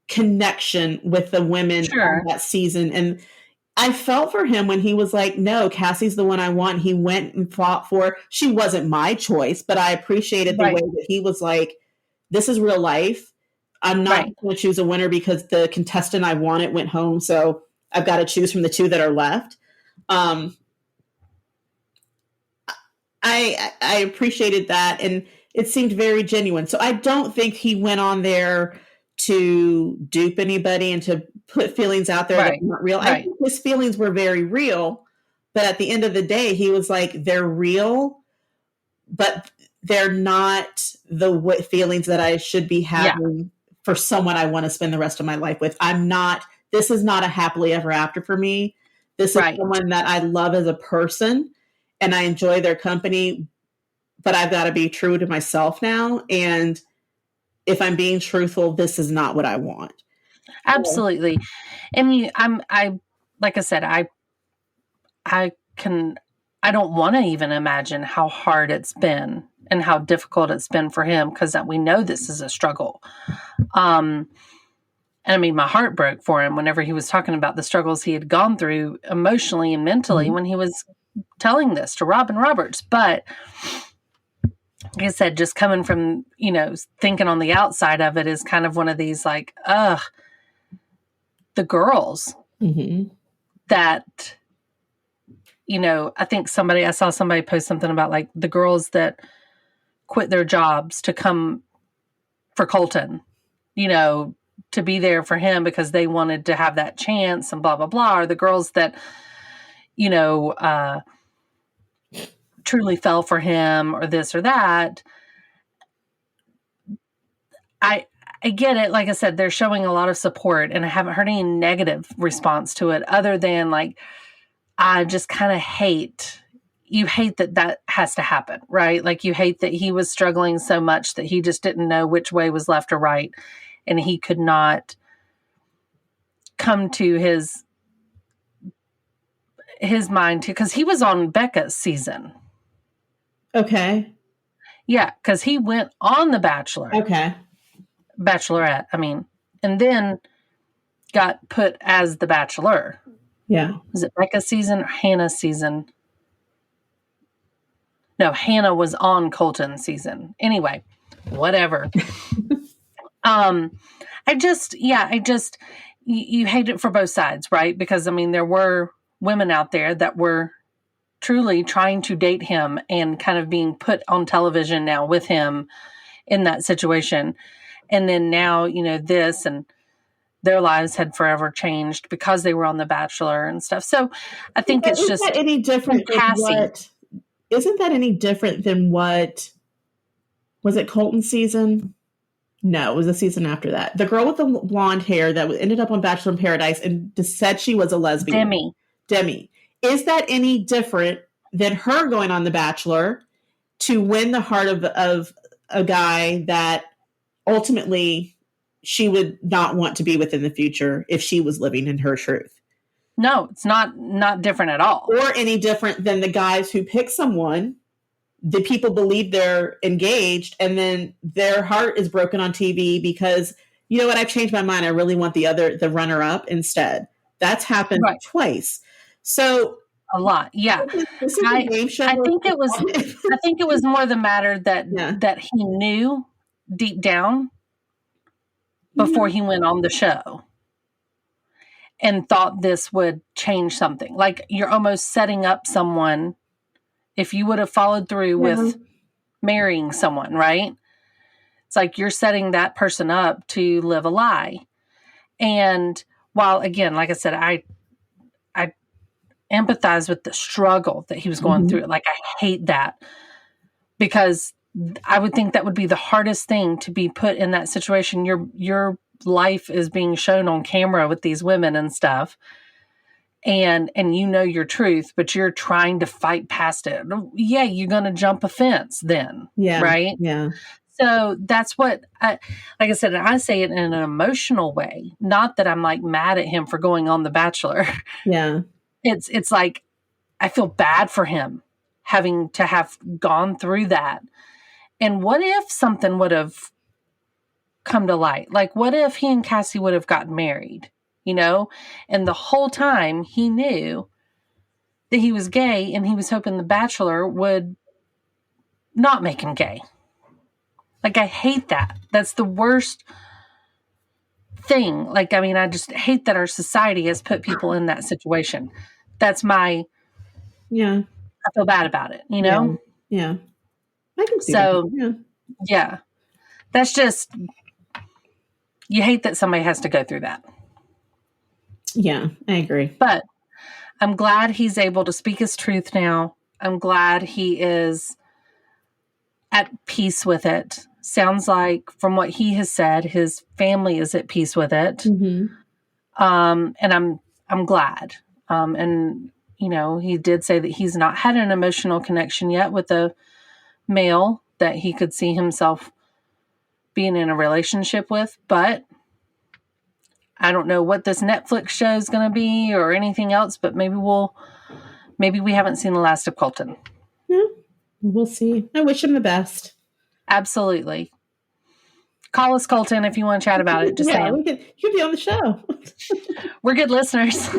connection with the women on that season. And I felt for him when he was like, no, Cassie's the one I want. He went and fought for her. She wasn't my choice, but I appreciated the way that he was like, this is real life. I'm not going to choose a winner because the contestant I wanted went home. So I've got to choose from the two that are left. I appreciated that, and it seemed very genuine. So I don't think he went on there to dupe anybody and to put feelings out there that weren't real. I think his feelings were very real, but at the end of the day, he was like, they're real, but they're not the feelings that I should be having for someone I want to spend the rest of my life with. This is not a happily ever after for me. This is someone that I love as a person, and I enjoy their company, but I've got to be true to myself now. And if I'm being truthful, this is not what I want. Absolutely. And like I said, I don't want to even imagine how hard it's been and how difficult it's been for him, because we know this is a struggle. And I mean, my heart broke for him whenever he was talking about the struggles he had gone through emotionally and mentally when he was telling this to Robin Roberts. But like I said, just coming from, thinking on the outside of it is kind of one of these like, the girls that, I think I saw somebody post something about like the girls that quit their jobs to come for Colton, to be there for him because they wanted to have that chance and blah, blah, blah. Or the girls that, truly fell for him or this or that. I get it. Like I said, they're showing a lot of support, and I haven't heard any negative response to it other than like, I just kind of hate, you hate that that has to happen, right? Like you hate that he was struggling so much that he just didn't know which way was left or right. And he could not come to his mind too, because he was on Becca's season. Okay. Yeah, because he went on The Bachelor. Okay. Bachelorette, I mean, and then got put as the Bachelor. Yeah. Was it Becca's season or Hannah's season? No, Hannah was on Colton's season. Anyway, whatever. You hate it for both sides, right? Because, I mean, there were women out there that were truly trying to date him and kind of being put on television now with him in that situation. And then now, this and their lives had forever changed because they were on The Bachelor and stuff. So I think it's just that any different than Cassie. Isn't that any different than what was it Colton's season? No, it was the season after that. The girl with the blonde hair that ended up on Bachelor in Paradise and said she was a lesbian. Demi. Is that any different than her going on The Bachelor to win the heart of a guy that ultimately she would not want to be with in the future if she was living in her truth? No, it's not different at all. Or any different than the guys who pick someone, the people believe they're engaged, and then their heart is broken on TV because, you know what, I've changed my mind. I really want the runner-up instead. That's happened twice. So a lot. Yeah. This is a game show. I think it was more the matter that he knew deep down before he went on the show and thought this would change something. Like you're almost setting up someone if you would have followed through with marrying someone, right? It's like you're setting that person up to live a lie. And while, again, like I said, I empathize with the struggle that he was going through. Like, I hate that because I would think that would be the hardest thing to be put in that situation. Your life is being shown on camera with these women and stuff. And your truth, but you're trying to fight past it. Yeah, you're going to jump a fence then. Yeah. Right? Yeah. So that's what, like I said, I say it in an emotional way. Not that I'm like mad at him for going on The Bachelor. Yeah. It's like, I feel bad for him having to have gone through that. And what if something would have come to light? Like, what if he and Cassie would have gotten married? And the whole time he knew that he was gay and he was hoping The Bachelor would not make him gay. Like, I hate that. That's the worst thing. Like, I mean, I just hate that our society has put people in that situation. That's I feel bad about it, Yeah. I can see so, that. Yeah. That's just, you hate that somebody has to go through that. Yeah, I agree. But I'm glad he's able to speak his truth now. I'm glad he is at peace with it. Sounds like from what he has said, his family is at peace with it. Mm-hmm. And I'm glad. And he did say that he's not had an emotional connection yet with a male that he could see himself being in a relationship with, but I don't know what this Netflix show is going to be or anything else, but maybe we haven't seen the last of Colton. Yeah, we'll see. I wish him the best. Absolutely. Call us, Colton, if you want to chat about it. Just saying. You could be on the show. We're good listeners.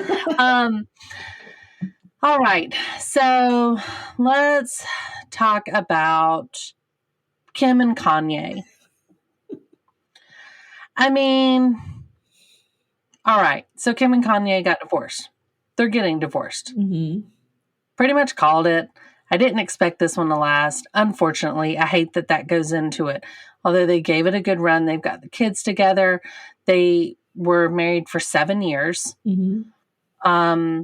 All right. So let's talk about Kim and Kanye. I mean, all right. So Kim and Kanye got divorced. They're getting divorced. Mm-hmm. Pretty much called it. I didn't expect this one to last. Unfortunately, I hate that goes into it. Although they gave it a good run. They've got the kids together. They were married for 7 years. Mm-hmm.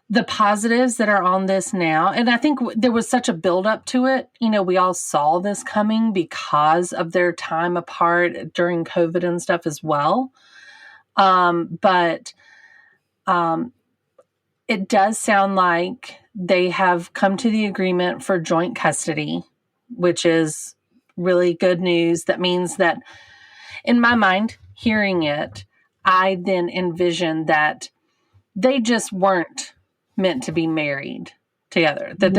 The positives that are on this now, and I think there was such a buildup to it. We all saw this coming because of their time apart during COVID and stuff as well. But it does sound like they have come to the agreement for joint custody, which is really good news. That means that, in my mind, hearing it, I then envision that they just weren't meant to be married together, that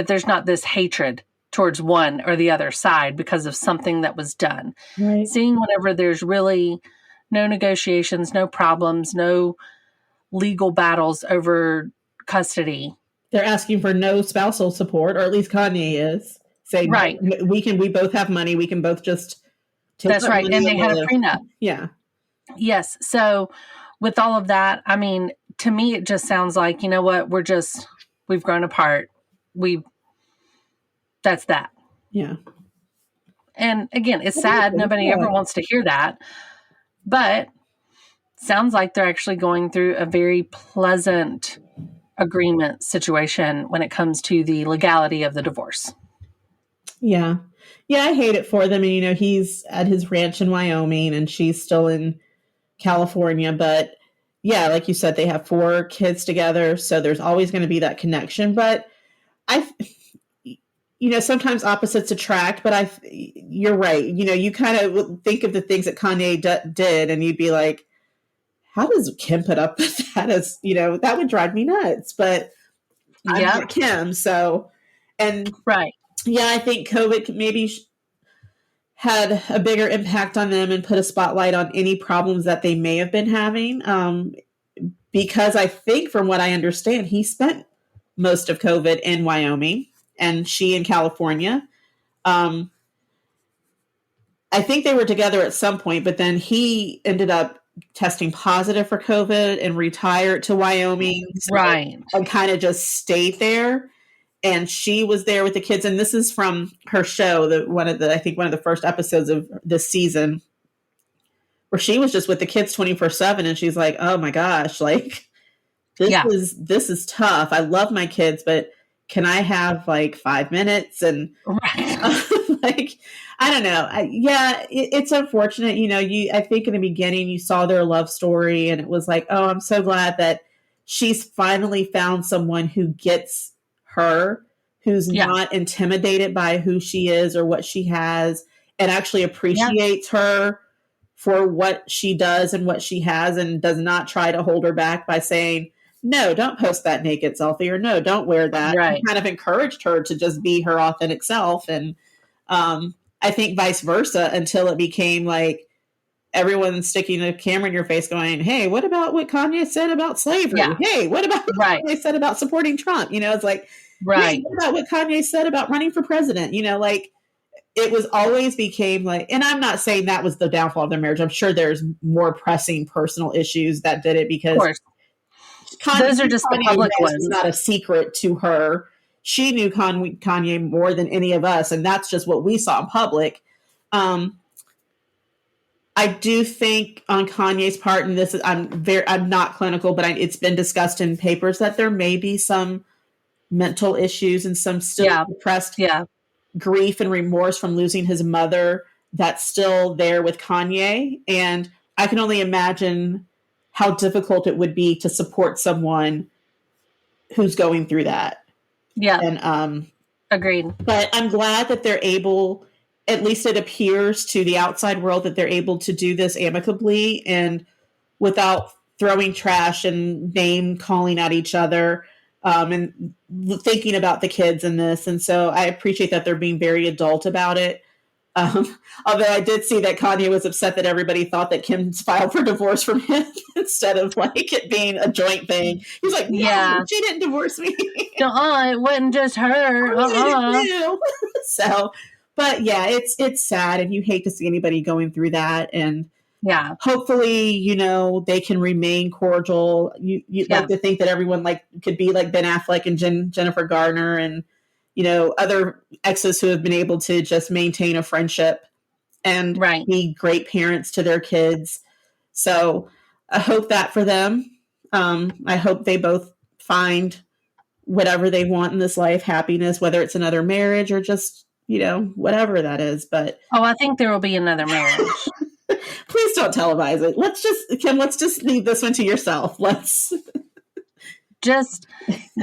there's not this hatred towards one or the other side because of something that was done. Right. Seeing whenever there's really no negotiations, no problems, no legal battles over custody. They're asking for no spousal support, or at least Kanye is saying, Right. We both have money. We can both just take That's our right. money And they had a live. prenup. Yeah. Yes. So with all of that, I mean, to me, it just sounds like, you know what, we've grown apart. That's that. Yeah. And again, it's sad. Nobody ever wants to hear that. But sounds like they're actually going through a very pleasant agreement situation when it comes to the legality of the divorce. Yeah. Yeah, I hate it for them. And, he's at his ranch in Wyoming and she's still in California. But yeah, like you said, they have 4 kids together. So there's always going to be that connection. But sometimes opposites attract, but you're right. You kind of think of the things that Kanye did and you'd be like, how does Kim put up with that? That would drive me nuts, but I'm not Kim. So, and right. Yeah, I think COVID maybe had a bigger impact on them and put a spotlight on any problems that they may have been having. Because I think from what I understand, he spent most of COVID in Wyoming and she in California. I think they were together at some point, but then he ended up testing positive for COVID and retired to Wyoming. Right. And kind of just stayed there. And she was there with the kids. And this is from her show, one of the first episodes of this season, where she was just with the kids 24/7. And she's like, oh my gosh, like this is tough. I love my kids, but can I have like 5 minutes? And like, I don't know. It's unfortunate. I think in the beginning you saw their love story and it was like, oh, I'm so glad that she's finally found someone who gets her, who's not intimidated by who she is or what she has and actually appreciates her for what she does and what she has and does not try to hold her back by saying, no, don't post that naked selfie or no, don't wear that. Right. He kind of encouraged her to just be her authentic self. And I think vice versa until it became like everyone sticking a camera in your face going, hey, what about what Kanye said about slavery? Yeah. Hey, what about what Kanye said about supporting Trump? It's like, hey, what about what Kanye said about running for president? Like it was always became like, and I'm not saying that was the downfall of their marriage. I'm sure there's more pressing personal issues that did it because those are just the public ones. It's not a secret to her. She knew Kanye more than any of us, and that's just what we saw in public. I do think on Kanye's part, and this is I'm not clinical, but it's been discussed in papers that there may be some mental issues and some still repressed grief and remorse from losing his mother that's still there with Kanye. And I can only imagine how difficult it would be to support someone who's going through that. Yeah. And agreed. But I'm glad that they're able, at least it appears to the outside world, that they're able to do this amicably and without throwing trash and name calling at each other, and thinking about the kids in this. And so I appreciate that they're being very adult about it. Although I did see that Kanye was upset that everybody thought that Kim filed for divorce from him instead of like it being a joint thing. He's like, no, she didn't divorce me. It wasn't just her. So, but yeah, it's sad, and you hate to see anybody going through that. And hopefully, they can remain cordial. You'd like to think that everyone could be like Ben Affleck and Jennifer Garner and other exes who have been able to just maintain a friendship and be great parents to their kids. So I hope that for them. I hope they both find whatever they want in this life, happiness, whether it's another marriage or just, whatever that is. But I think there will be another marriage. Please don't televise it. Let's just leave this one to yourself. Let's just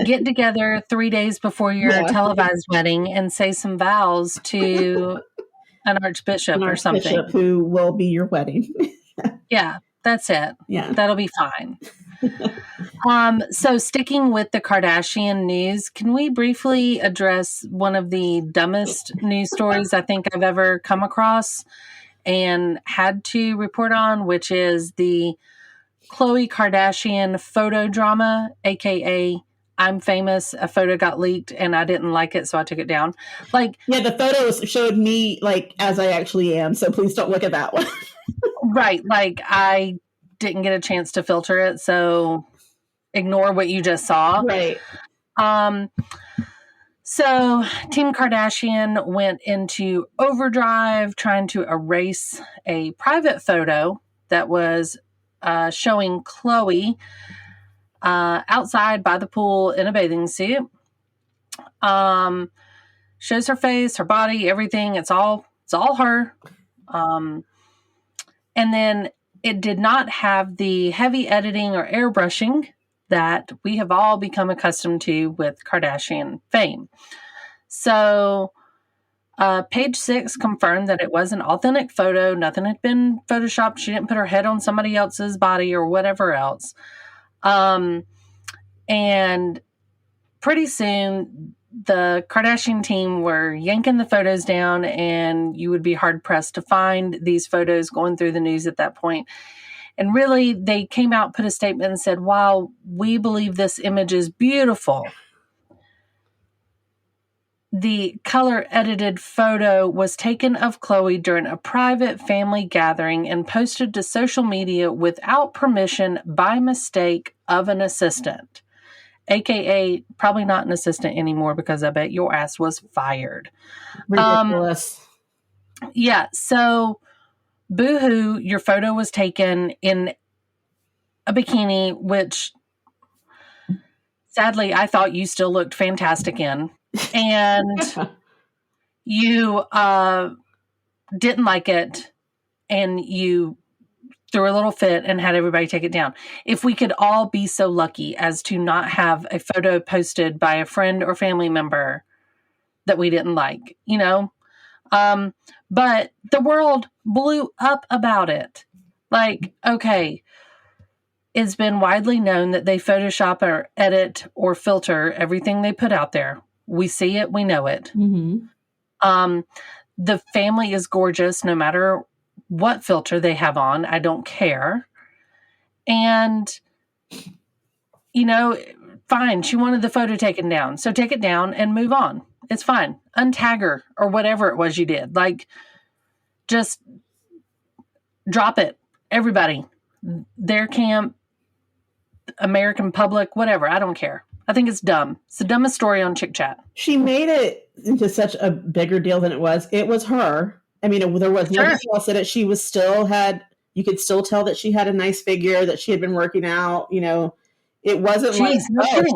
get together 3 days before your televised wedding and say some vows to an archbishop or something. Who will be your wedding. Yeah, that's it. Yeah. That'll be fine. So sticking with the Kardashian news, can we briefly address one of the dumbest news stories I think I've ever come across and had to report on, which is the Khloe Kardashian photo drama, aka I'm famous. A photo got leaked and I didn't like it, so I took it down. The photos showed me as I actually am, so please don't look at that one. Right. I didn't get a chance to filter it, so ignore what you just saw. Right. So Team Kardashian went into overdrive trying to erase a private photo that was showing Khloe outside by the pool in a bathing suit. Shows her face, her body, everything. It's all her. And then it did not have the heavy editing or airbrushing that we have all become accustomed to with Kardashian fame. So Page 6 confirmed that it was an authentic photo. Nothing had been photoshopped. She didn't put her head on somebody else's body or whatever else. And pretty soon, the Kardashian team were yanking the photos down, and you would be hard-pressed to find these photos going through the news at that point. And really, they came out, put a statement, and said, while we believe this image is beautiful, the color-edited photo was taken of Khloe during a private family gathering and posted to social media without permission by mistake of an assistant, a.k.a. probably not an assistant anymore because I bet your ass was fired. Ridiculous. Yeah, so boo-hoo, your photo was taken in a bikini, which sadly I thought you still looked fantastic in. And you didn't like it, and you threw a little fit and had everybody take it down. If we could all be so lucky as to not have a photo posted by a friend or family member that we didn't like, but the world blew up about it. Okay, it's been widely known that they Photoshop or edit or filter everything they put out there. We see it. We know it. Mm-hmm. The family is gorgeous no matter what filter they have on. I don't care. And, fine. She wanted the photo taken down. So take it down and move on. It's fine. Untag her or whatever it was you did. Just drop it. Everybody. Their camp, American public, whatever. I don't care. I think it's dumb. It's the dumbest story on ChickChat. She made it into such a bigger deal than it was. It was her. I mean, there was nothing else in it. She was you could still tell that she had a nice figure, that she had been working out. It wasn't she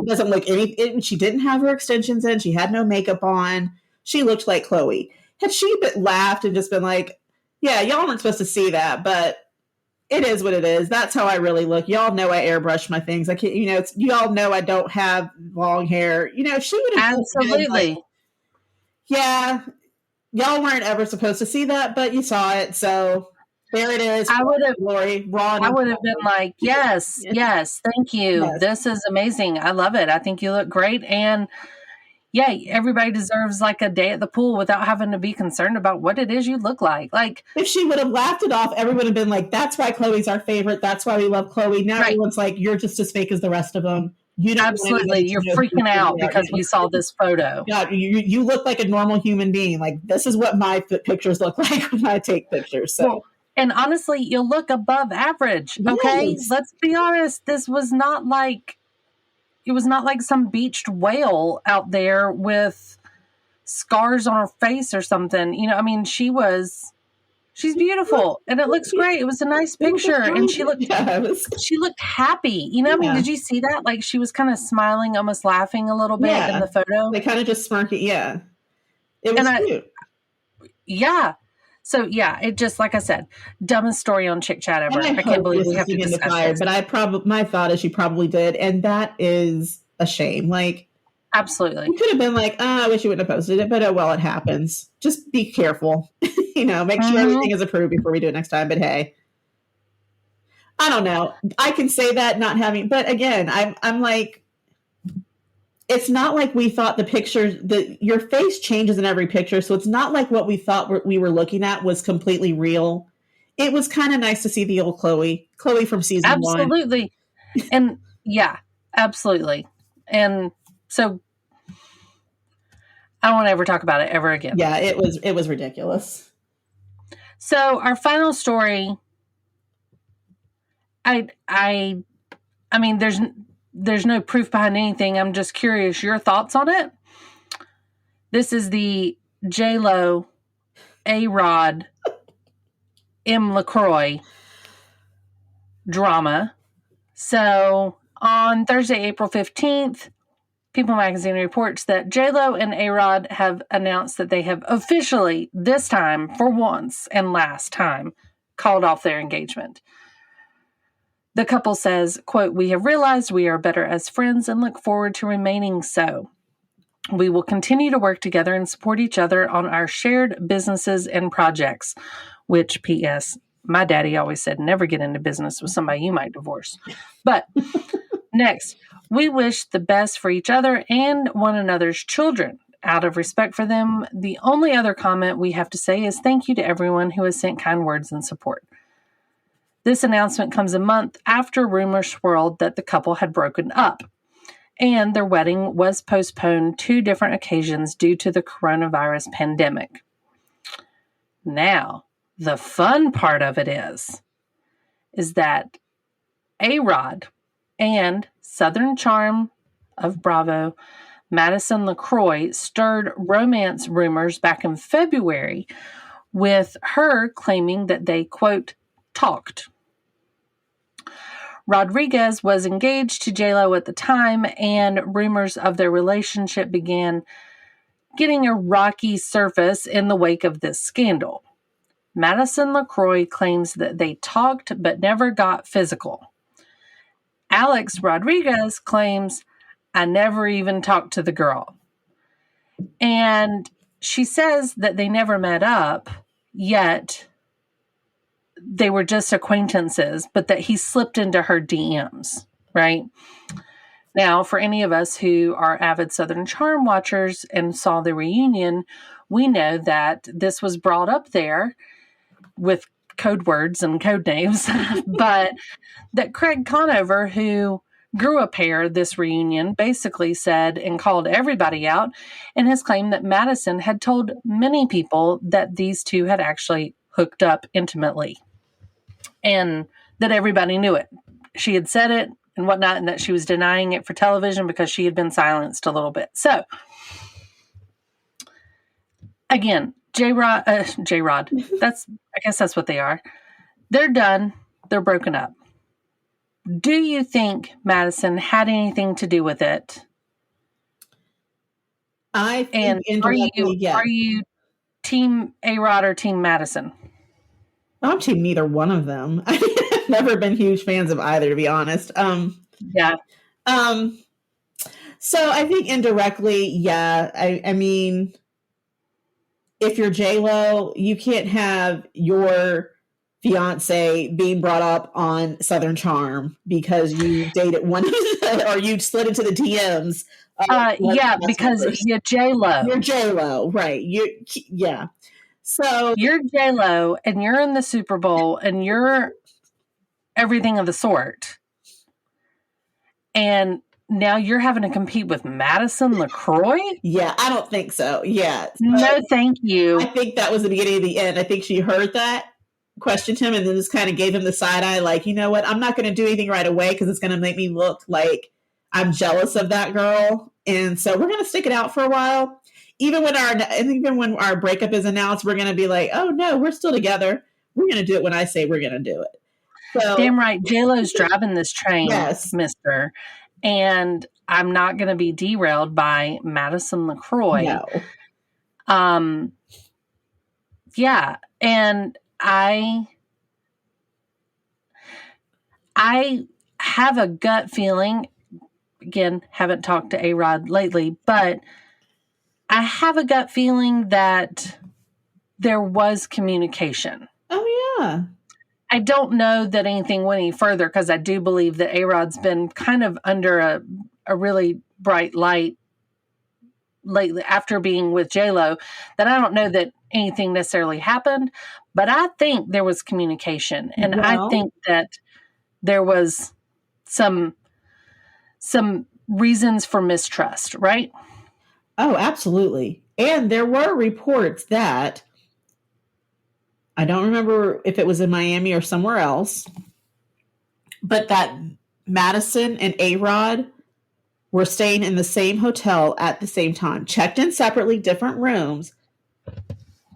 doesn't look anything. She didn't have her extensions in. She had no makeup on. She looked like Khloe. Had she laughed and just been like, yeah, y'all weren't supposed to see that, but it is what it is. That's how I really look. Y'all know I airbrush my things. I can't, y'all know I don't have long hair. She would have absolutely. Yeah, y'all weren't ever supposed to see that, but you saw it. So there it is. I would have, Lori, Ron. I would have been like, yes, thank you. Yes. This is amazing. I love it. I think you look great. And yeah, everybody deserves a day at the pool without having to be concerned about what it is you look like. If she would have laughed it off, everyone would have been like, that's why Khloe's our favorite. That's why we love Khloe. Now everyone's like, you're just as fake as the rest of them. You don't absolutely. You're freaking out because we saw this photo. God, you look like a normal human being. This is what my pictures look like when I take pictures. So. Well, and honestly, you look above average. Okay, yes. Let's be honest. This was not it was not like some beached whale out there with scars on her face or something. She's beautiful and it looks great. It was a nice picture and she looked happy. Did you see that? She was kind of smiling, almost laughing a little bit in the photo. They kind of just smirking. Yeah. It was cute. Yeah. So yeah, it just, like I said, dumbest story on ChickChat ever. And I can't believe we have to in the discuss fire, this. but my thought is she probably did, and that is a shame. Like, Absolutely. you could have been like, I wish you wouldn't have posted it, but oh well, it happens. Just be careful. Make sure everything is approved before we do it next time. But hey, I don't know. I can say that not having, but again, I'm like, it's not like we thought the pictures that your face changes in every picture, so it's not like what we thought we were looking at was completely real. It was kind of nice to see the old Chloe from season 1. Absolutely. And yeah, absolutely. And so I don't want to ever talk about it ever again. Yeah, it was ridiculous. So our final story, I mean, there's no proof behind anything. I'm just curious your thoughts on it. This is the J-Lo, A-Rod, M. LaCroix drama. So on Thursday, April 15th, People Magazine reports that J-Lo and A-Rod have announced that they have officially, this time, for once and last time, called off their engagement. The couple says, quote, "We have realized we are better as friends and look forward to remaining so. We will continue to work together and support each other on our shared businesses and projects," which, P.S., my daddy always said, never get into business with somebody you might divorce. But next, "We wish the best for each other and one another's children. Out of respect for them, the only other comment we have to say is thank you to everyone who has sent kind words and support." This announcement comes a month after rumors swirled that the couple had broken up, and their wedding was postponed 2 different occasions due to the coronavirus pandemic. Now, the fun part of it is that A-Rod and Southern Charm of Bravo, Madison LaCroix, stirred romance rumors back in February, with her claiming that they, quote, talked. Rodriguez was engaged to J-Lo at the time, and rumors of their relationship began getting a rocky surface in the wake of this scandal. Madison LaCroix claims that they talked but never got physical. Alex Rodriguez claims, "I never even talked to the girl." And she says that they never met up, yet they were just acquaintances, but that he slipped into her DMs, right? Now, for any of us who are avid Southern Charm watchers and saw the reunion, we know that this was brought up there with code words and code names, but that Craig Conover, who grew a pair this reunion, basically said and called everybody out and has claimed that Madison had told many people that these two had actually hooked up intimately and that everybody knew it. She had said it and whatnot, and that she was denying it for television because she had been silenced a little bit. So, again, J-Rod, I guess that's what they are. They're done. They're broken up. Do you think Madison had anything to do with it? I think And indirectly, yes. Are you team A-Rod or team Madison? I'm team neither one of them. I've never been huge fans of either, to be honest. Yeah. So I think indirectly, yeah. I mean, if you're J-Lo, you can't have your fiance being brought up on Southern Charm because you dated one or you slid into the DMs. Yeah, because you're J-Lo. You're J-Lo, right? Yeah. So you're J-Lo and you're in the Super Bowl and you're everything of the sort. And now you're having to compete with Madison LaCroix? Yeah, I don't think so. Yeah. No, thank you. I think that was the beginning of the end. I think she heard that, questioned him, and then just kind of gave him the side eye, like, you know what? I'm not going to do anything right away because it's going to make me look like I'm jealous of that girl. And so we're going to stick it out for a while. Even when our breakup is announced, we're going to be like, oh, no, we're still together. We're going to do it when I say we're going to do it. So, damn right. J-Lo's driving this train, yes, mister. And I'm not going to be derailed by Madison LaCroix. No. Yeah. And I have a gut feeling, again, haven't talked to A-Rod lately, but I have a gut feeling that there was communication. Oh, yeah. I don't know that anything went any further because I do believe that A-Rod's been kind of under a really bright light lately after being with J-Lo, that I don't know that anything necessarily happened, but I think there was communication. And I Well, think that there was some reasons for mistrust, right? oh, absolutely. And there were reports that, I don't remember if it was in Miami or somewhere else, but that Madison and A-Rod were staying in the same hotel at the same time, checked in separately, different rooms,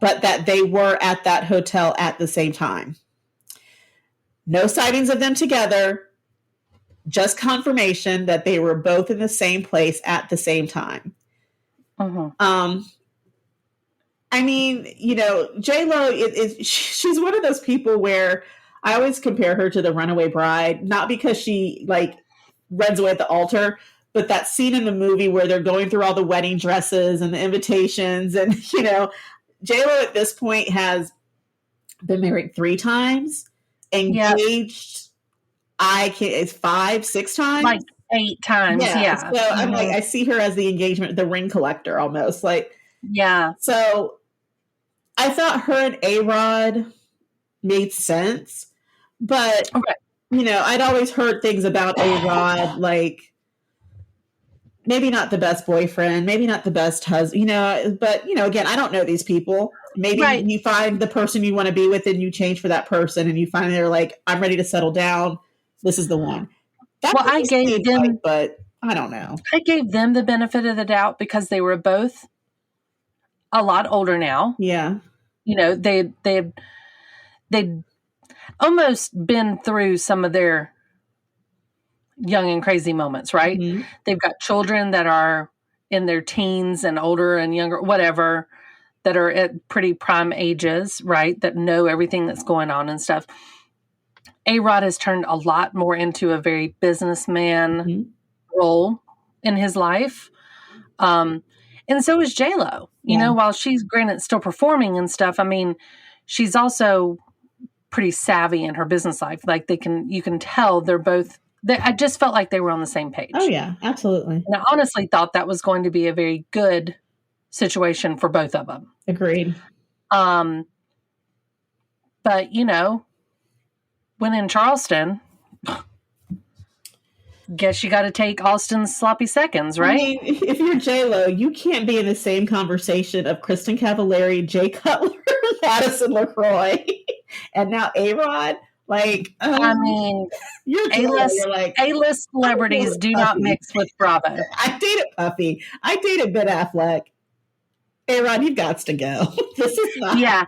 but that they were at that hotel at the same time. No sightings of them together, just confirmation that they were both in the same place at the same time. Mm-hmm. I mean, you know, J-Lo she's one of those people where I always compare her to the Runaway Bride, not because she like runs away at the altar, but that scene in the movie where they're going through all the wedding dresses and the invitations, and you know, J-Lo at this point has been married 3 times, engaged. It's 5, 6 times, like 8 times. Yeah. So I'm like, I see her as the engagement, the ring collector almost. Like, yeah. So I thought her and A-Rod made sense, but you know, I'd always heard things about A-Rod, like maybe not the best boyfriend, maybe not the best husband, you know, but you know, again, I don't know these people. Maybe you find the person you want to be with and you change for that person and you find they're like, I'm ready to settle down. This is the one. I gave them, right, but I don't know. I gave them the benefit of the doubt because they were both a lot older now. Yeah. You know, they'd almost been through some of their young and crazy moments, right? Mm-hmm. They've got children that are in their teens and older and younger, whatever, that are at pretty prime ages, right? That know everything that's going on and stuff. A-Rod has turned a lot more into a very businessman role in his life. And so is J-Lo, you know, while she's granted still performing and stuff. I mean, she's also pretty savvy in her business life. Like you can tell I just felt like they were on the same page. Oh yeah, absolutely. And I honestly thought that was going to be a very good situation for both of them. Agreed. But you know, when in Charleston, guess you got to take Austin's sloppy seconds, right? I mean, if you're J-Lo, you can't be in the same conversation of Kristen Cavallari, Jay Cutler, Madison LaCroix, and now A-Rod. Like, I mean, you're A-list celebrities do not mix with Bravo. I dated Puffy. I dated Ben Affleck. A-Rod, you've got to go. This is not. Yeah,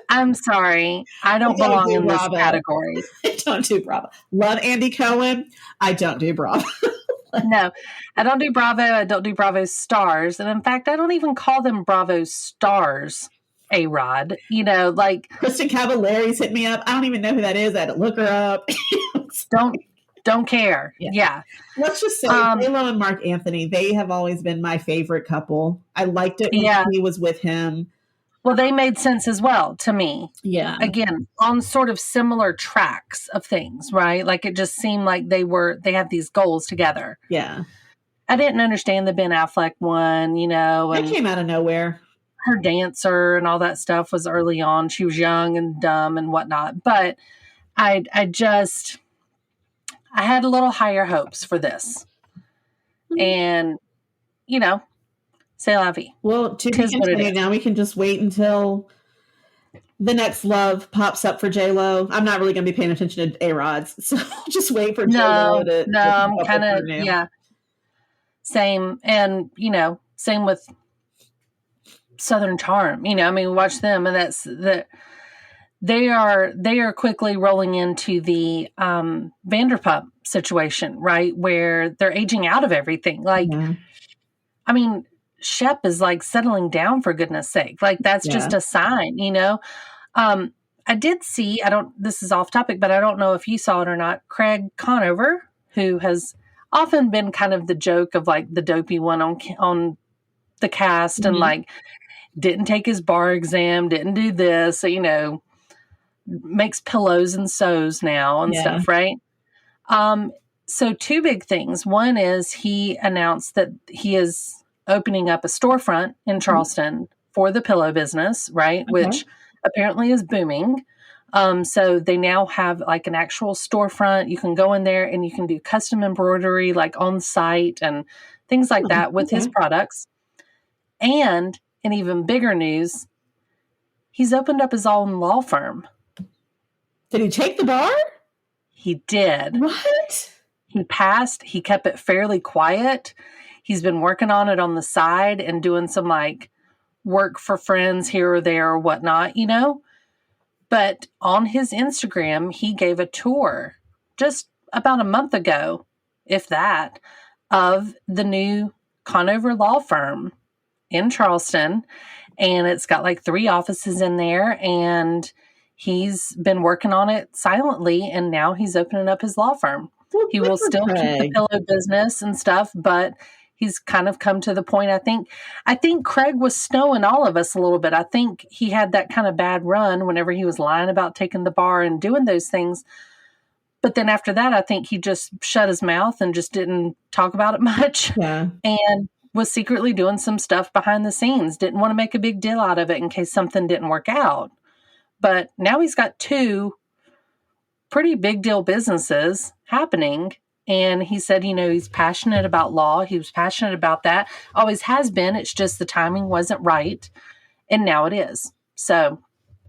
I'm sorry. I don't belong in this category. I don't do Bravo. Love Andy Cohen. I don't do Bravo. No, I don't do Bravo. I don't do Bravo stars. And in fact, I don't even call them Bravo stars, A-Rod. You know, like Kristen Cavallari's hit me up. I don't even know who that is. I had to look her up. Don't care. Yeah. Let's just say J-Lo and Mark Anthony, they have always been my favorite couple. I liked it when he was with him. Well, they made sense as well to me. Yeah. Again, on sort of similar tracks of things, right? Like it just seemed like they had these goals together. Yeah. I didn't understand the Ben Affleck one, you know. It came out of nowhere. Her dancer and all that stuff was early on. She was young and dumb and whatnot. But I had a little higher hopes for this. And, you know, c'est la vie. Well, to be continued, now we can just wait until the next love pops up for J-Lo. I'm not really going to be paying attention to A-Rod's, so just wait for J-Lo to I'm kind of, same. And, you know, same with Southern Charm. You know, I mean, watch them, and they are quickly rolling into the Vanderpump situation, right? Where they're aging out of everything. Like, I mean, Shep is like settling down, for goodness sake. Like, that's just a sign, you know? I did see, this is off topic, but I don't know if you saw it or not. Craig Conover, who has often been kind of the joke of like the dopey one on the cast, and like didn't take his bar exam, didn't do this, so, makes pillows and sews now and stuff, right? So two big things. One is he announced that he is opening up a storefront in Charleston for the pillow business, right? Okay. Which apparently is booming. So they now have like an actual storefront. You can go in there and you can do custom embroidery like on site and things like that with his products. And in even bigger news, he's opened up his own law firm. Did he take the bar? He did. What? He passed. He kept it fairly quiet. He's been working on it on the side and doing some like work for friends here or there or whatnot, But on his Instagram, he gave a tour just about a month ago, if that, of the new Conover law firm in Charleston. And it's got like 3 offices in there, and he's been working on it silently, and now he's opening up his law firm. Well, he will still keep the pillow business and stuff, but he's kind of come to the point. I think Craig was snowing all of us a little bit. I think he had that kind of bad run whenever he was lying about taking the bar and doing those things. But then after that, I think he just shut his mouth and just didn't talk about it much. Yeah. And was secretly doing some stuff behind the scenes. Didn't want to make a big deal out of it in case something didn't work out. But now he's got 2 pretty big deal businesses happening. And he said, he's passionate about law. He was passionate about that. Always has been. It's just the timing wasn't right. And now it is. So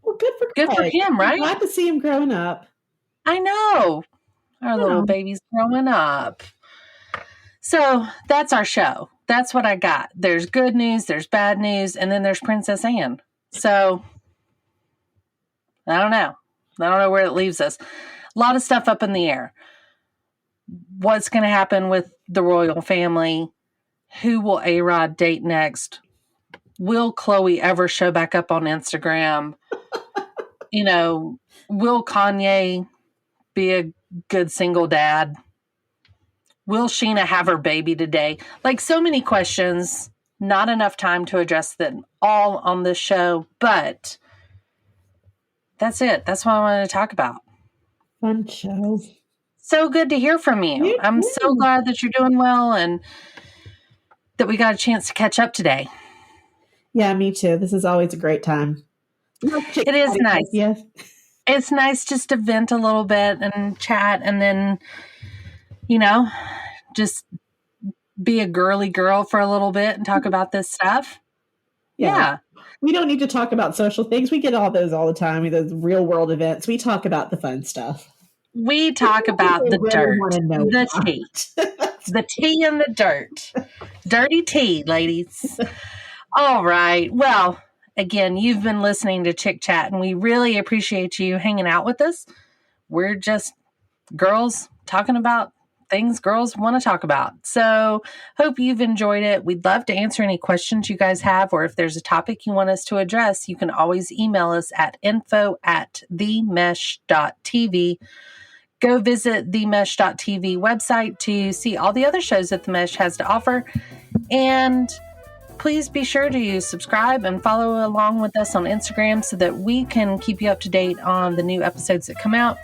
well, good for him, right? I'm glad to see him growing up. I know. Our little baby's growing up. So that's our show. That's what I got. There's good news, there's bad news, and then there's Princess Anne. So I don't know. I don't know where it leaves us. A lot of stuff up in the air. What's going to happen with the royal family? Who will A-Rod date next? Will Chloe ever show back up on Instagram? Will Kanye be a good single dad? Will Sheena have her baby today? Like so many questions, not enough time to address them all on this show, but that's it. That's what I wanted to talk about. Fun show. So good to hear from you. I'm so glad that you're doing well and that we got a chance to catch up today. Yeah, me too. This is always a great time. It is nice. Yeah. It's nice just to vent a little bit and chat and then, just be a girly girl for a little bit and talk about this stuff. Yeah. We don't need to talk about social things. We get all those all the time. Those real world events. We talk about the fun stuff. We talk about the dirt, the tea, the tea and the dirt. Dirty tea, ladies. All right. Well, again, you've been listening to ChickChat, and we really appreciate you hanging out with us. We're just girls talking about things girls want to talk about. So hope you've enjoyed it. We'd love to answer any questions you guys have, or if there's a topic you want us to address, you can always email us at info@themesh.tv. Go visit themesh.tv website to see all the other shows that The Mesh has to offer. And please be sure to subscribe and follow along with us on Instagram so that we can keep you up to date on the new episodes that come out.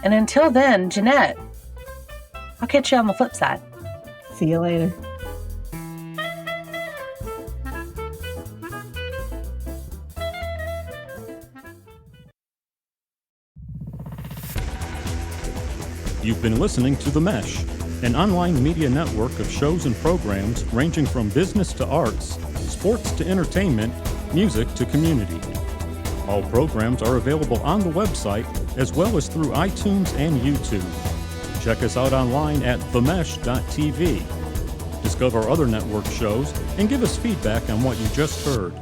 And until then, Jeanette, I'll catch you on the flip side. See you later. You've been listening to The Mesh, an online media network of shows and programs ranging from business to arts, sports to entertainment, music to community. All programs are available on the website as well as through iTunes and YouTube. Check us out online at themesh.tv. Discover other network shows and give us feedback on what you just heard.